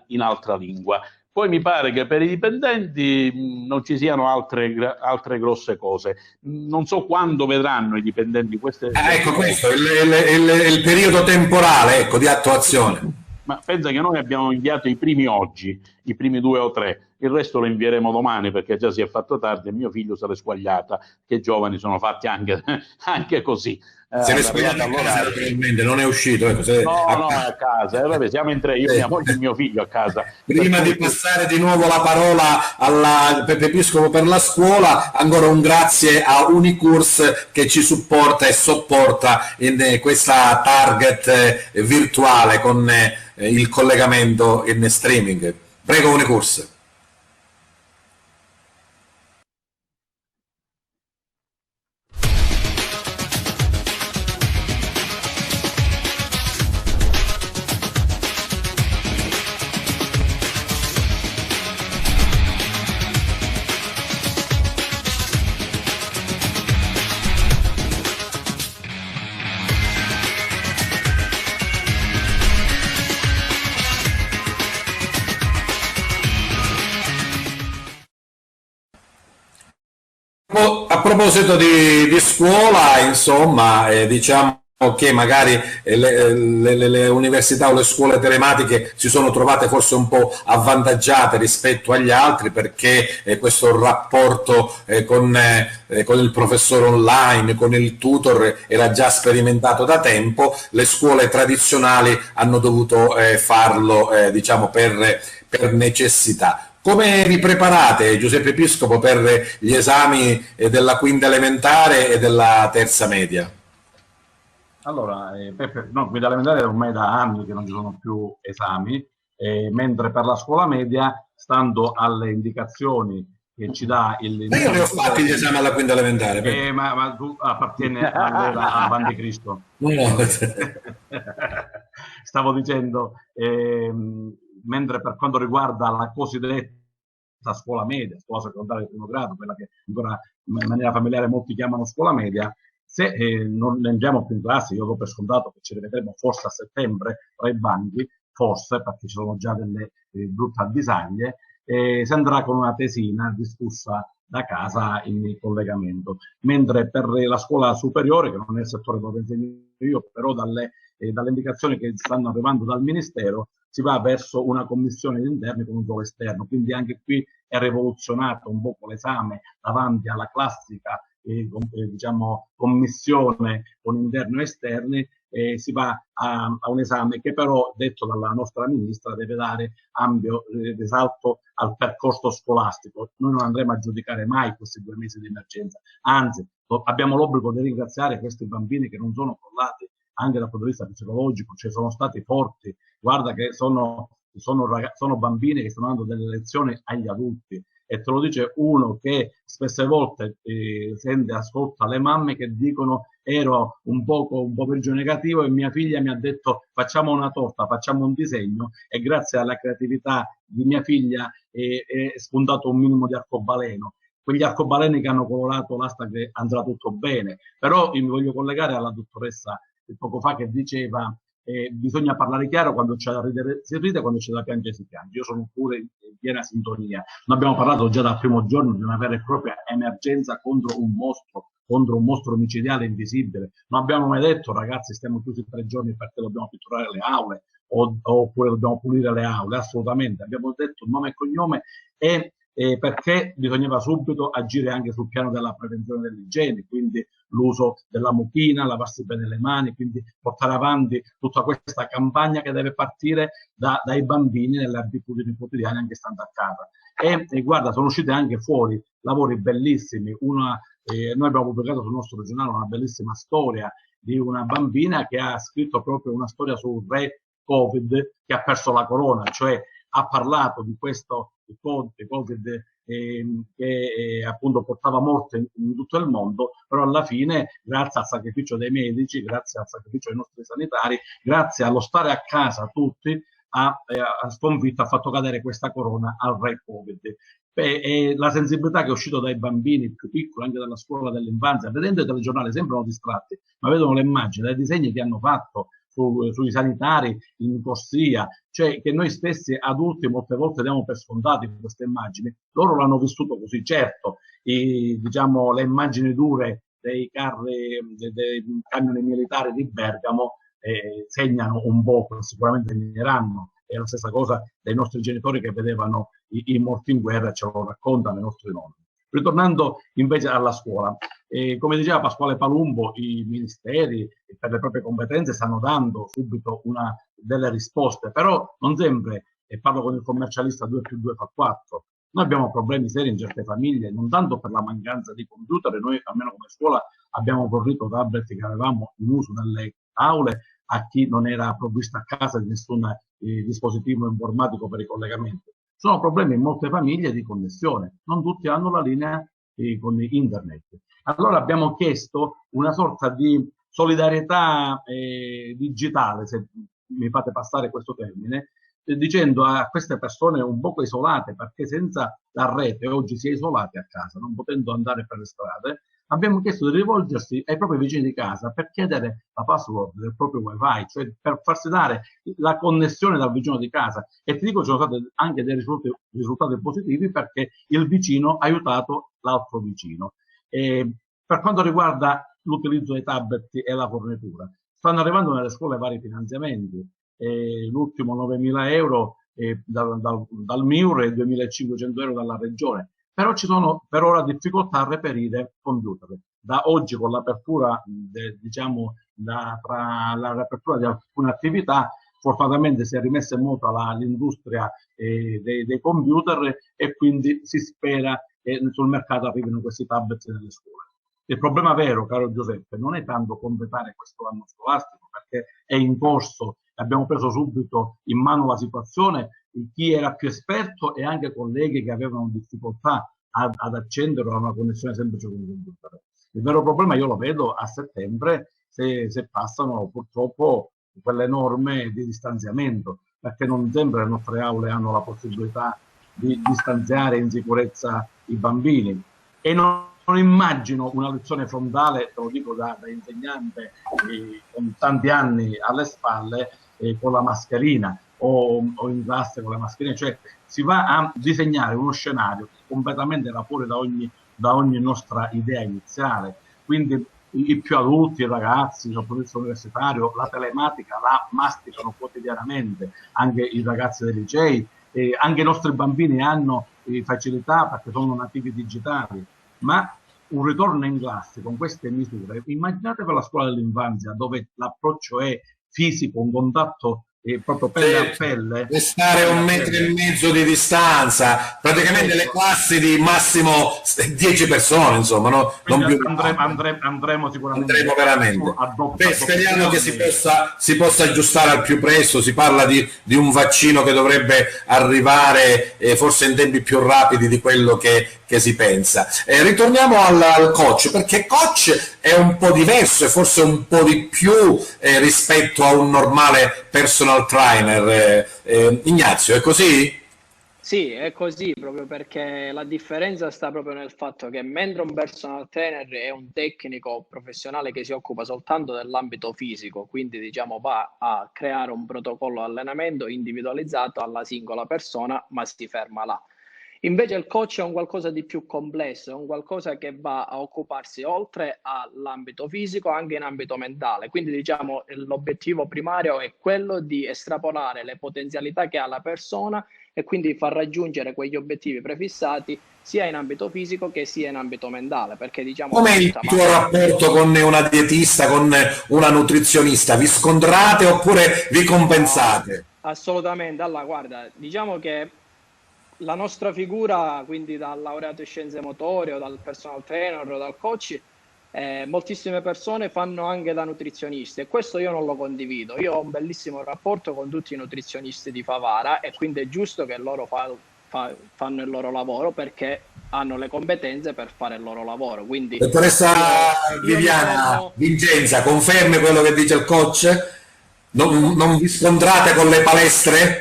in altra lingua. Poi mi pare che per i dipendenti non ci siano altre grosse cose. Non so quando vedranno i dipendenti queste... Ecco, questo è il periodo temporale, ecco, di attuazione. Ma pensa che noi abbiamo inviato i primi oggi, i primi 2 o 3, il resto lo invieremo domani perché già si è fatto tardi e mio figlio se l'è squagliata, che i giovani sono fatti anche così. Se ne squagliata allora, naturalmente, non è uscito. Ecco, no, è a casa. Vabbè, siamo in 3, io, mia moglie e mio figlio a casa. Prima di passare di nuovo la parola al Peppe Piscopo per la scuola, ancora un grazie a Unicurs che ci supporta e sopporta in questa target virtuale con il collegamento in streaming. Prego Unicurs. A proposito di scuola, insomma, diciamo che magari le università o le scuole telematiche si sono trovate forse un po' avvantaggiate rispetto agli altri, perché questo rapporto con il professore online, con il tutor, era già sperimentato da tempo. Le scuole tradizionali hanno dovuto farlo, diciamo, per necessità. Come vi preparate, Giuseppe Piscopo, per gli esami della quinta elementare e della terza media? Allora, Peppe, no, quinta elementare ormai da anni che non ci sono più esami, mentre per la scuola media, stando alle indicazioni che ci dà il... Ma io ne ho fatti gli esami alla quinta elementare. Ma tu appartieni all'era avanti Cristo. No. Stavo dicendo, mentre per quanto riguarda la cosiddetta scuola media, scuola secondaria di primo grado, quella che ancora in maniera familiare molti chiamano scuola media, se non entriamo più in classe, io do per scontato che ci rivedremo forse a settembre tra i banchi, forse perché ci sono già delle brutte avvisaglie, si andrà con una tesina discussa da casa in collegamento. Mentre per la scuola superiore, che non è il settore dove insegno io, però dalle indicazioni che stanno arrivando dal Ministero, si va verso una commissione di interni con un volo esterno. Quindi anche qui è rivoluzionato un po' l'esame davanti alla classica diciamo, commissione con interni e esterni, si va a un esame che però, detto dalla nostra ministra, deve dare ampio risalto al percorso scolastico. Noi non andremo a giudicare mai questi 2 mesi di emergenza, anzi abbiamo l'obbligo di ringraziare questi bambini che non sono crollati anche dal punto di vista psicologico, cioè sono stati forti. Guarda che sono bambini che stanno dando delle lezioni agli adulti, e te lo dice uno che spesse volte sente, ascolta le mamme che dicono: ero un po' grigio negativo e mia figlia mi ha detto facciamo una torta, facciamo un disegno, e grazie alla creatività di mia figlia è spuntato un minimo di arcobaleno. Quegli arcobaleni che hanno colorato l'asta che andrà tutto bene. Però io mi voglio collegare alla dottoressa poco fa che diceva bisogna parlare chiaro, quando c'è da ridere si ride, quando c'è da piangere si piange. Io sono pure in piena sintonia. Noi abbiamo parlato già dal primo giorno di una vera e propria emergenza contro un mostro micidiale invisibile. Non abbiamo mai detto ragazzi stiamo chiusi 3 giorni perché dobbiamo pitturare le aule oppure dobbiamo pulire le aule. Assolutamente, abbiamo detto nome e cognome perché bisognava subito agire anche sul piano della prevenzione dell'igiene, quindi l'uso della mucchina, lavarsi bene le mani, quindi portare avanti tutta questa campagna che deve partire dai bambini nelle abitudini quotidiane anche stando a casa. E guarda, sono usciti anche fuori lavori bellissimi. Noi abbiamo pubblicato sul nostro giornale una bellissima storia di una bambina che ha scritto proprio una storia sul re Covid che ha perso la corona, cioè ha parlato di questo Covid che appunto portava morte in tutto il mondo, però alla fine, grazie al sacrificio dei medici, grazie al sacrificio dei nostri sanitari, grazie allo stare a casa tutti, ha sconfitto, ha fatto cadere questa corona al re Covid. E la sensibilità che è uscita dai bambini più piccoli, anche dalla scuola dell'infanzia, vedendo i telegiornali sembrano distratti, ma vedono le immagini, dai disegni che hanno fatto sui sanitari in corsia, cioè che noi stessi adulti molte volte diamo per scontati queste immagini. Loro l'hanno vissuto così. Certo, diciamo, le immagini dure dei camioni militari di Bergamo segnano un po', sicuramente segneranno. È la stessa cosa dei nostri genitori che vedevano i morti in guerra e ce lo raccontano i nostri nonni. Ritornando invece alla scuola, come diceva Pasquale Palumbo, i ministeri per le proprie competenze stanno dando subito delle risposte, però non sempre, e parlo con il commercialista, 2 più 2 fa 4. Noi abbiamo problemi seri in certe famiglie, non tanto per la mancanza di computer. Noi, almeno come scuola, abbiamo fornito tablet che avevamo in uso nelle aule a chi non era provvisto a casa di nessun dispositivo informatico per i collegamenti. Sono problemi in molte famiglie di connessione, non tutti hanno la linea con internet. Allora abbiamo chiesto una sorta di solidarietà digitale, se mi fate passare questo termine, dicendo a queste persone un poco isolate, perché senza la rete oggi si è isolati a casa, non potendo andare per le strade, abbiamo chiesto di rivolgersi ai propri vicini di casa per chiedere la password del proprio wifi, cioè per farsi dare la connessione dal vicino di casa. E ti dico, ci sono stati anche dei risultati positivi, perché il vicino ha aiutato l'altro vicino. Per quanto riguarda l'utilizzo dei tablet e la fornitura, stanno arrivando nelle scuole vari finanziamenti. L'ultimo 9.000 euro dal MIUR e 2.500 euro dalla regione. Però ci sono per ora difficoltà a reperire computer. Da oggi, con l'apertura, diciamo, tra la riapertura di alcune attività, fortunatamente si è rimessa in moto l'industria dei computer, e quindi si spera che sul mercato arrivino questi tablet nelle scuole. Il problema vero, caro Giuseppe, non è tanto completare questo anno scolastico, perché è in corso abbiamo preso subito in mano la situazione, chi era più esperto e anche colleghi che avevano difficoltà ad accendere a una connessione semplice con il computer. Il vero problema io lo vedo a settembre, se passano purtroppo quelle norme di distanziamento, perché non sempre le nostre aule hanno la possibilità di distanziare in sicurezza i bambini. E non immagino una lezione frontale, te lo dico da insegnante con tanti anni alle spalle, con la mascherina o in classe con la mascherina, cioè si va a disegnare uno scenario completamente da fuori da ogni nostra idea iniziale. Quindi i più adulti, i ragazzi, il professore universitario, la telematica la masticano quotidianamente, anche i ragazzi dei licei, anche i nostri bambini hanno facilità perché sono nativi digitali, ma un ritorno in classe con queste misure, immaginate per la scuola dell'infanzia dove l'approccio è fisico, un contatto proprio pelle a pelle. Stare 1,5 metri di distanza, praticamente le classi di massimo 10 persone, insomma, no? Non più. Andremo sicuramente. Andremo veramente. Speriamo che si possa aggiustare al più presto. Si parla di un vaccino che dovrebbe arrivare forse in tempi più rapidi di quello che si pensa. Ritorniamo al coach, perché coach è un po' diverso e forse un po' di più rispetto a un normale personal trainer. Ignazio, è così? Sì, è così, proprio perché la differenza sta proprio nel fatto che mentre un personal trainer è un tecnico professionale che si occupa soltanto dell'ambito fisico, quindi diciamo va a creare un protocollo di allenamento individualizzato alla singola persona, ma si ferma là. Invece il coach è un qualcosa di più complesso, è un qualcosa che va a occuparsi oltre all'ambito fisico anche in ambito mentale. Quindi diciamo l'obiettivo primario è quello di estrapolare le potenzialità che ha la persona e quindi far raggiungere quegli obiettivi prefissati sia in ambito fisico che sia in ambito mentale. Perché diciamo com'è il tuo rapporto con una dietista, con una nutrizionista? Vi scontrate oppure vi compensate? No, assolutamente. Allora, guarda, diciamo che la nostra figura, quindi dal laureato in scienze motorie o dal personal trainer o dal coach, moltissime persone fanno anche da nutrizionisti e questo io non lo condivido. Io ho un bellissimo rapporto con tutti i nutrizionisti di Favara e quindi è giusto che loro fanno il loro lavoro perché hanno le competenze per fare il loro lavoro. Quindi, dottoressa Viviana Vincenza, confermi quello che dice il coach? Non vi scontrate con le palestre?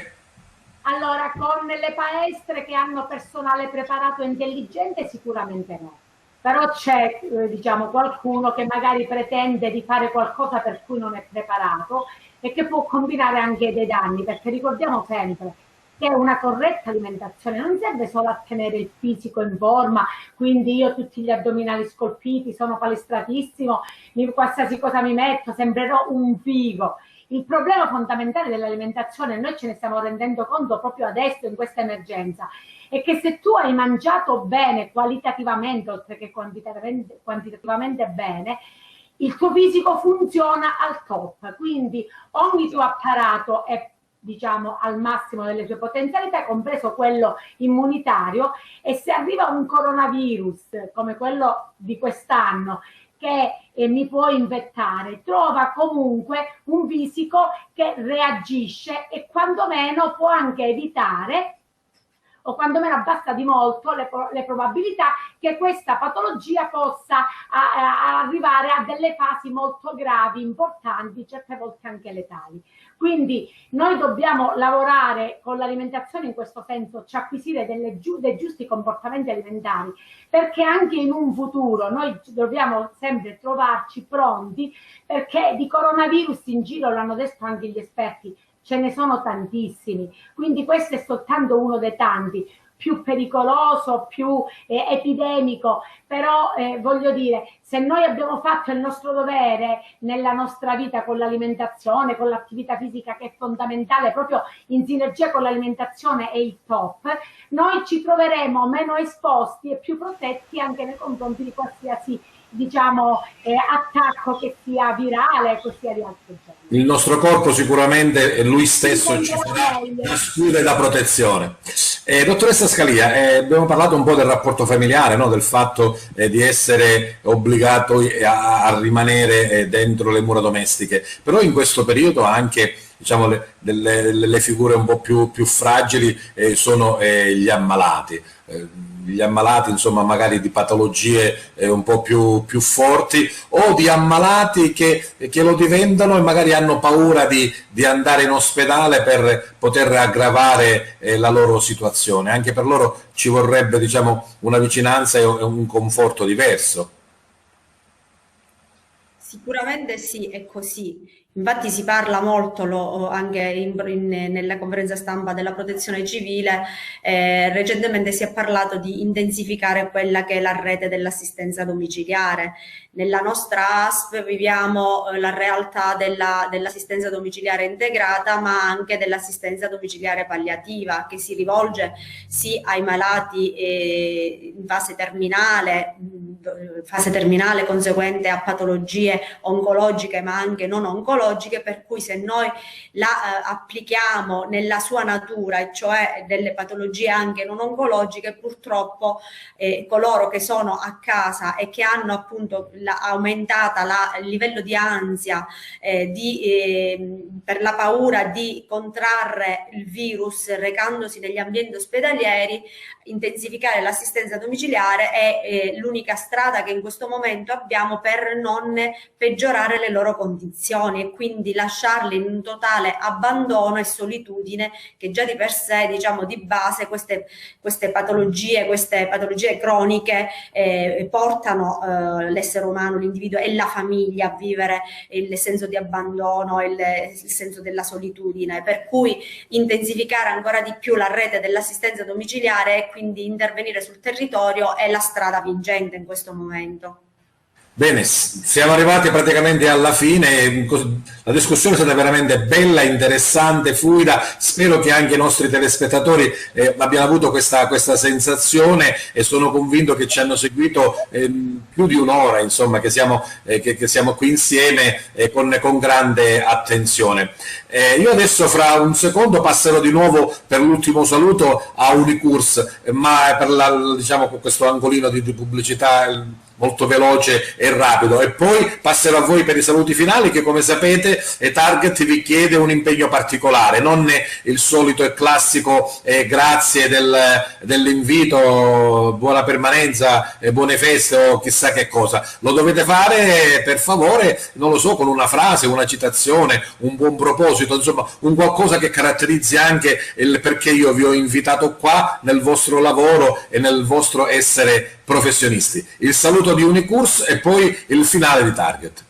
Allora, con le palestre che hanno personale preparato e intelligente sicuramente no, però c'è diciamo qualcuno che magari pretende di fare qualcosa per cui non è preparato e che può combinare anche dei danni, perché ricordiamo sempre che una corretta alimentazione non serve solo a tenere il fisico in forma, quindi io tutti gli addominali scolpiti, sono palestratissimo, qualsiasi cosa mi metto sembrerò un figo. Il problema fondamentale dell'alimentazione, noi ce ne stiamo rendendo conto proprio adesso in questa emergenza, è che se tu hai mangiato bene qualitativamente oltre che quantitativamente bene, il tuo fisico funziona al top, quindi ogni tuo apparato è diciamo al massimo delle sue potenzialità, compreso quello immunitario, e se arriva un coronavirus come quello di quest'anno che mi può infettare, trova comunque un fisico che reagisce e quantomeno può anche evitare o quantomeno abbassa di molto le probabilità che questa patologia possa arrivare a delle fasi molto gravi, importanti, certe volte anche letali. Quindi noi dobbiamo lavorare con l'alimentazione in questo senso, cioè acquisire dei giusti comportamenti alimentari, perché anche in un futuro noi dobbiamo sempre trovarci pronti, perché di coronavirus in giro, l'hanno detto anche gli esperti, ce ne sono tantissimi, quindi questo è soltanto uno dei tanti, più pericoloso, più epidemico, però voglio dire, se noi abbiamo fatto il nostro dovere nella nostra vita con l'alimentazione, con l'attività fisica che è fondamentale, proprio in sinergia con l'alimentazione è il top, noi ci troveremo meno esposti e più protetti anche nei confronti di qualsiasi diciamo attacco che sia virale o sia di altro genere. Il nostro corpo sicuramente lui stesso ci farà da scudo e da protezione. Dottoressa Scalia, abbiamo parlato un po' del rapporto familiare, no? Del fatto di essere obbligato a rimanere dentro le mura domestiche, però in questo periodo anche diciamo, le figure un po' più fragili sono gli ammalati. Gli ammalati, insomma, magari di patologie un po' più forti, o di ammalati che lo diventano e magari hanno paura di andare in ospedale per poter aggravare la loro situazione. Anche per loro ci vorrebbe, diciamo, una vicinanza e un conforto diverso. Sicuramente sì, è così. Infatti si parla molto anche nella conferenza stampa della Protezione Civile, recentemente si è parlato di intensificare quella che è la rete dell'assistenza domiciliare. Nella nostra ASP viviamo la realtà dell'assistenza domiciliare integrata, ma anche dell'assistenza domiciliare palliativa, che si rivolge sì ai malati in fase terminale conseguente a patologie oncologiche ma anche non oncologiche, per cui se noi la applichiamo nella sua natura, e cioè delle patologie anche non oncologiche, purtroppo coloro che sono a casa e che hanno appunto aumentata il livello di ansia per la paura di contrarre il virus recandosi negli ambienti ospedalieri, intensificare l'assistenza domiciliare è l'unica strada che in questo momento abbiamo per non peggiorare le loro condizioni e quindi lasciarli in un totale abbandono e solitudine, che già di per sé, diciamo, di base queste patologie croniche portano l'essere umano, l'individuo e la famiglia a vivere il senso di abbandono e il senso della solitudine, per cui intensificare ancora di più la rete dell'assistenza domiciliare e quindi intervenire sul territorio è la strada vincente in questo momento. Bene, siamo arrivati praticamente alla fine, la discussione è stata veramente bella, interessante, fluida, spero che anche i nostri telespettatori abbiano avuto questa sensazione e sono convinto che ci hanno seguito più di un'ora, insomma, che siamo qui insieme con grande attenzione. Io adesso fra un secondo passerò di nuovo per l'ultimo saluto a Unicurs, ma per diciamo, questo angolino di pubblicità molto veloce e rapido, e poi passerò a voi per i saluti finali che, come sapete, Target vi chiede un impegno particolare, non il solito e classico grazie dell'invito, buona permanenza, buone feste o chissà che cosa. Lo dovete fare, per favore, non lo so, con una frase, una citazione, un buon proposito, insomma un qualcosa che caratterizzi anche il perché io vi ho invitato qua nel vostro lavoro e nel vostro essere professionisti. Il saluto di Unicurs e poi il finale di Target.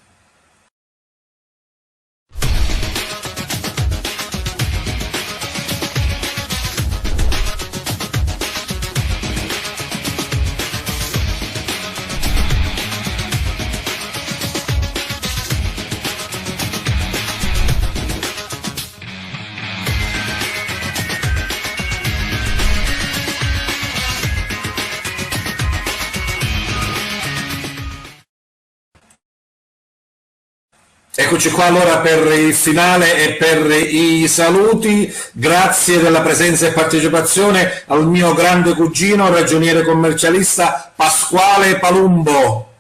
Eccoci qua allora per il finale e per i saluti. Grazie della presenza e partecipazione al mio grande cugino, ragioniere commercialista Pasquale Palumbo.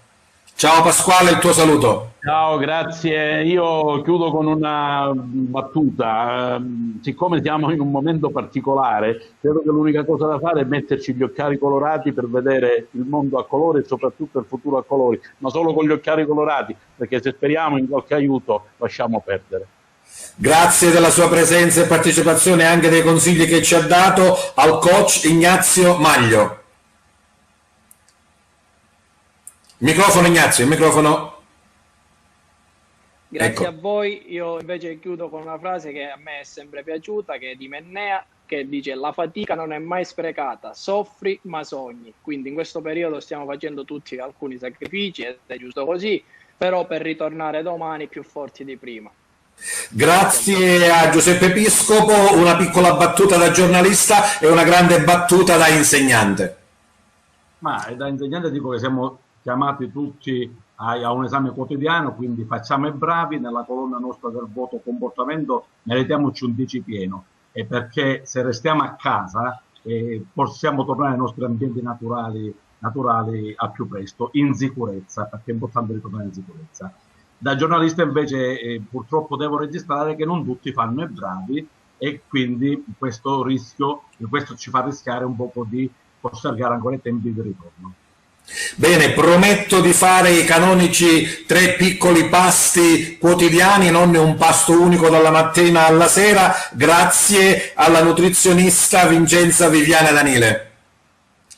Ciao Pasquale, il tuo saluto. Ciao, grazie. Io chiudo con una battuta. Siccome siamo in un momento particolare, credo che l'unica cosa da fare è metterci gli occhiali colorati per vedere il mondo a colori e soprattutto il futuro a colori, ma solo con gli occhiali colorati, perché se speriamo in qualche aiuto lasciamo perdere. Grazie della sua presenza e partecipazione e anche dei consigli che ci ha dato al coach Ignazio Maglio. Microfono Ignazio, il microfono. Grazie Ecco. a voi. Io invece chiudo con una frase che a me è sempre piaciuta, che è di Mennea, che dice: la fatica non è mai sprecata, soffri ma sogni. Quindi in questo periodo stiamo facendo tutti alcuni sacrifici ed è giusto così, però per ritornare domani più forti di prima. Grazie a Giuseppe Piscopo, una piccola battuta da giornalista e una grande battuta da insegnante. Ma da insegnante dico che siamo chiamati tutti a un esame quotidiano, quindi facciamo i bravi, nella colonna nostra del voto comportamento meritiamoci un 10 pieno, e perché se restiamo a casa possiamo tornare ai nostri ambienti naturali al più presto, in sicurezza, perché è importante ritornare in sicurezza. Da giornalista invece purtroppo devo registrare che non tutti fanno i bravi, e quindi questo ci fa rischiare un po' di postergare ancora i tempi di ritorno. Bene, prometto di fare i canonici 3 piccoli pasti quotidiani, non un pasto unico dalla mattina alla sera, grazie alla nutrizionista Vincenza Viviana Danile.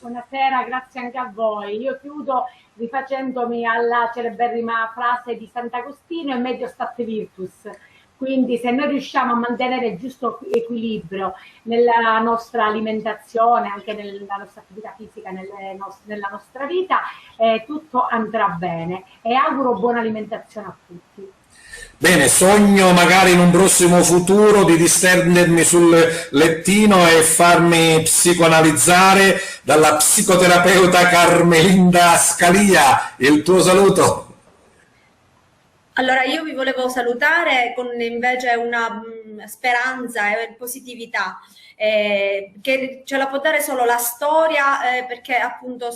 Buonasera, grazie anche a voi. Io chiudo rifacendomi alla celeberrima frase di Sant'Agostino: e medio stat virtus. Quindi se noi riusciamo a mantenere il giusto equilibrio nella nostra alimentazione, anche nella nostra attività fisica, nella nostra vita, tutto andrà bene, e auguro buona alimentazione a tutti. Bene, sogno magari in un prossimo futuro di distendermi sul lettino e farmi psicoanalizzare dalla psicoterapeuta Carmelinda Scalia. Il tuo saluto. Allora, io vi volevo salutare con invece una speranza e positività, che ce la può dare solo la storia, perché appunto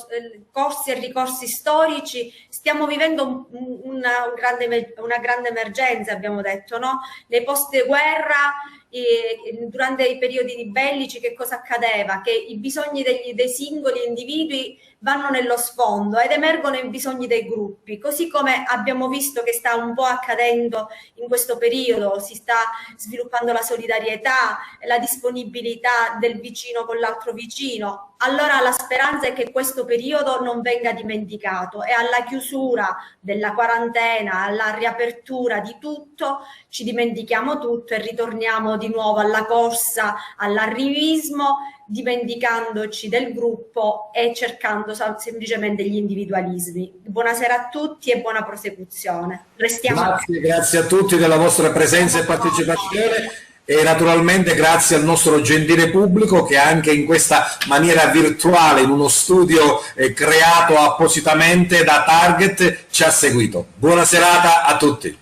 corsi e ricorsi storici, stiamo vivendo una grande emergenza, abbiamo detto, no? Nei post-guerra, durante i periodi bellici, che cosa accadeva? Che i bisogni dei singoli individui vanno nello sfondo ed emergono i bisogni dei gruppi, così come abbiamo visto che sta un po' accadendo in questo periodo. Si sta sviluppando la solidarietà, la disponibilità del vicino con l'altro vicino. Allora la speranza è che questo periodo non venga dimenticato, e alla chiusura della quarantena, alla riapertura di tutto, ci dimentichiamo tutto e ritorniamo di nuovo alla corsa, all'arrivismo, dimenticandoci del gruppo e cercando semplicemente gli individualismi. Buonasera a tutti e buona prosecuzione. Restiamo. Grazie a tutti della vostra presenza e partecipazione, e naturalmente grazie al nostro gentile pubblico che anche in questa maniera virtuale, in uno studio creato appositamente da Target, ci ha seguito. Buona serata a tutti.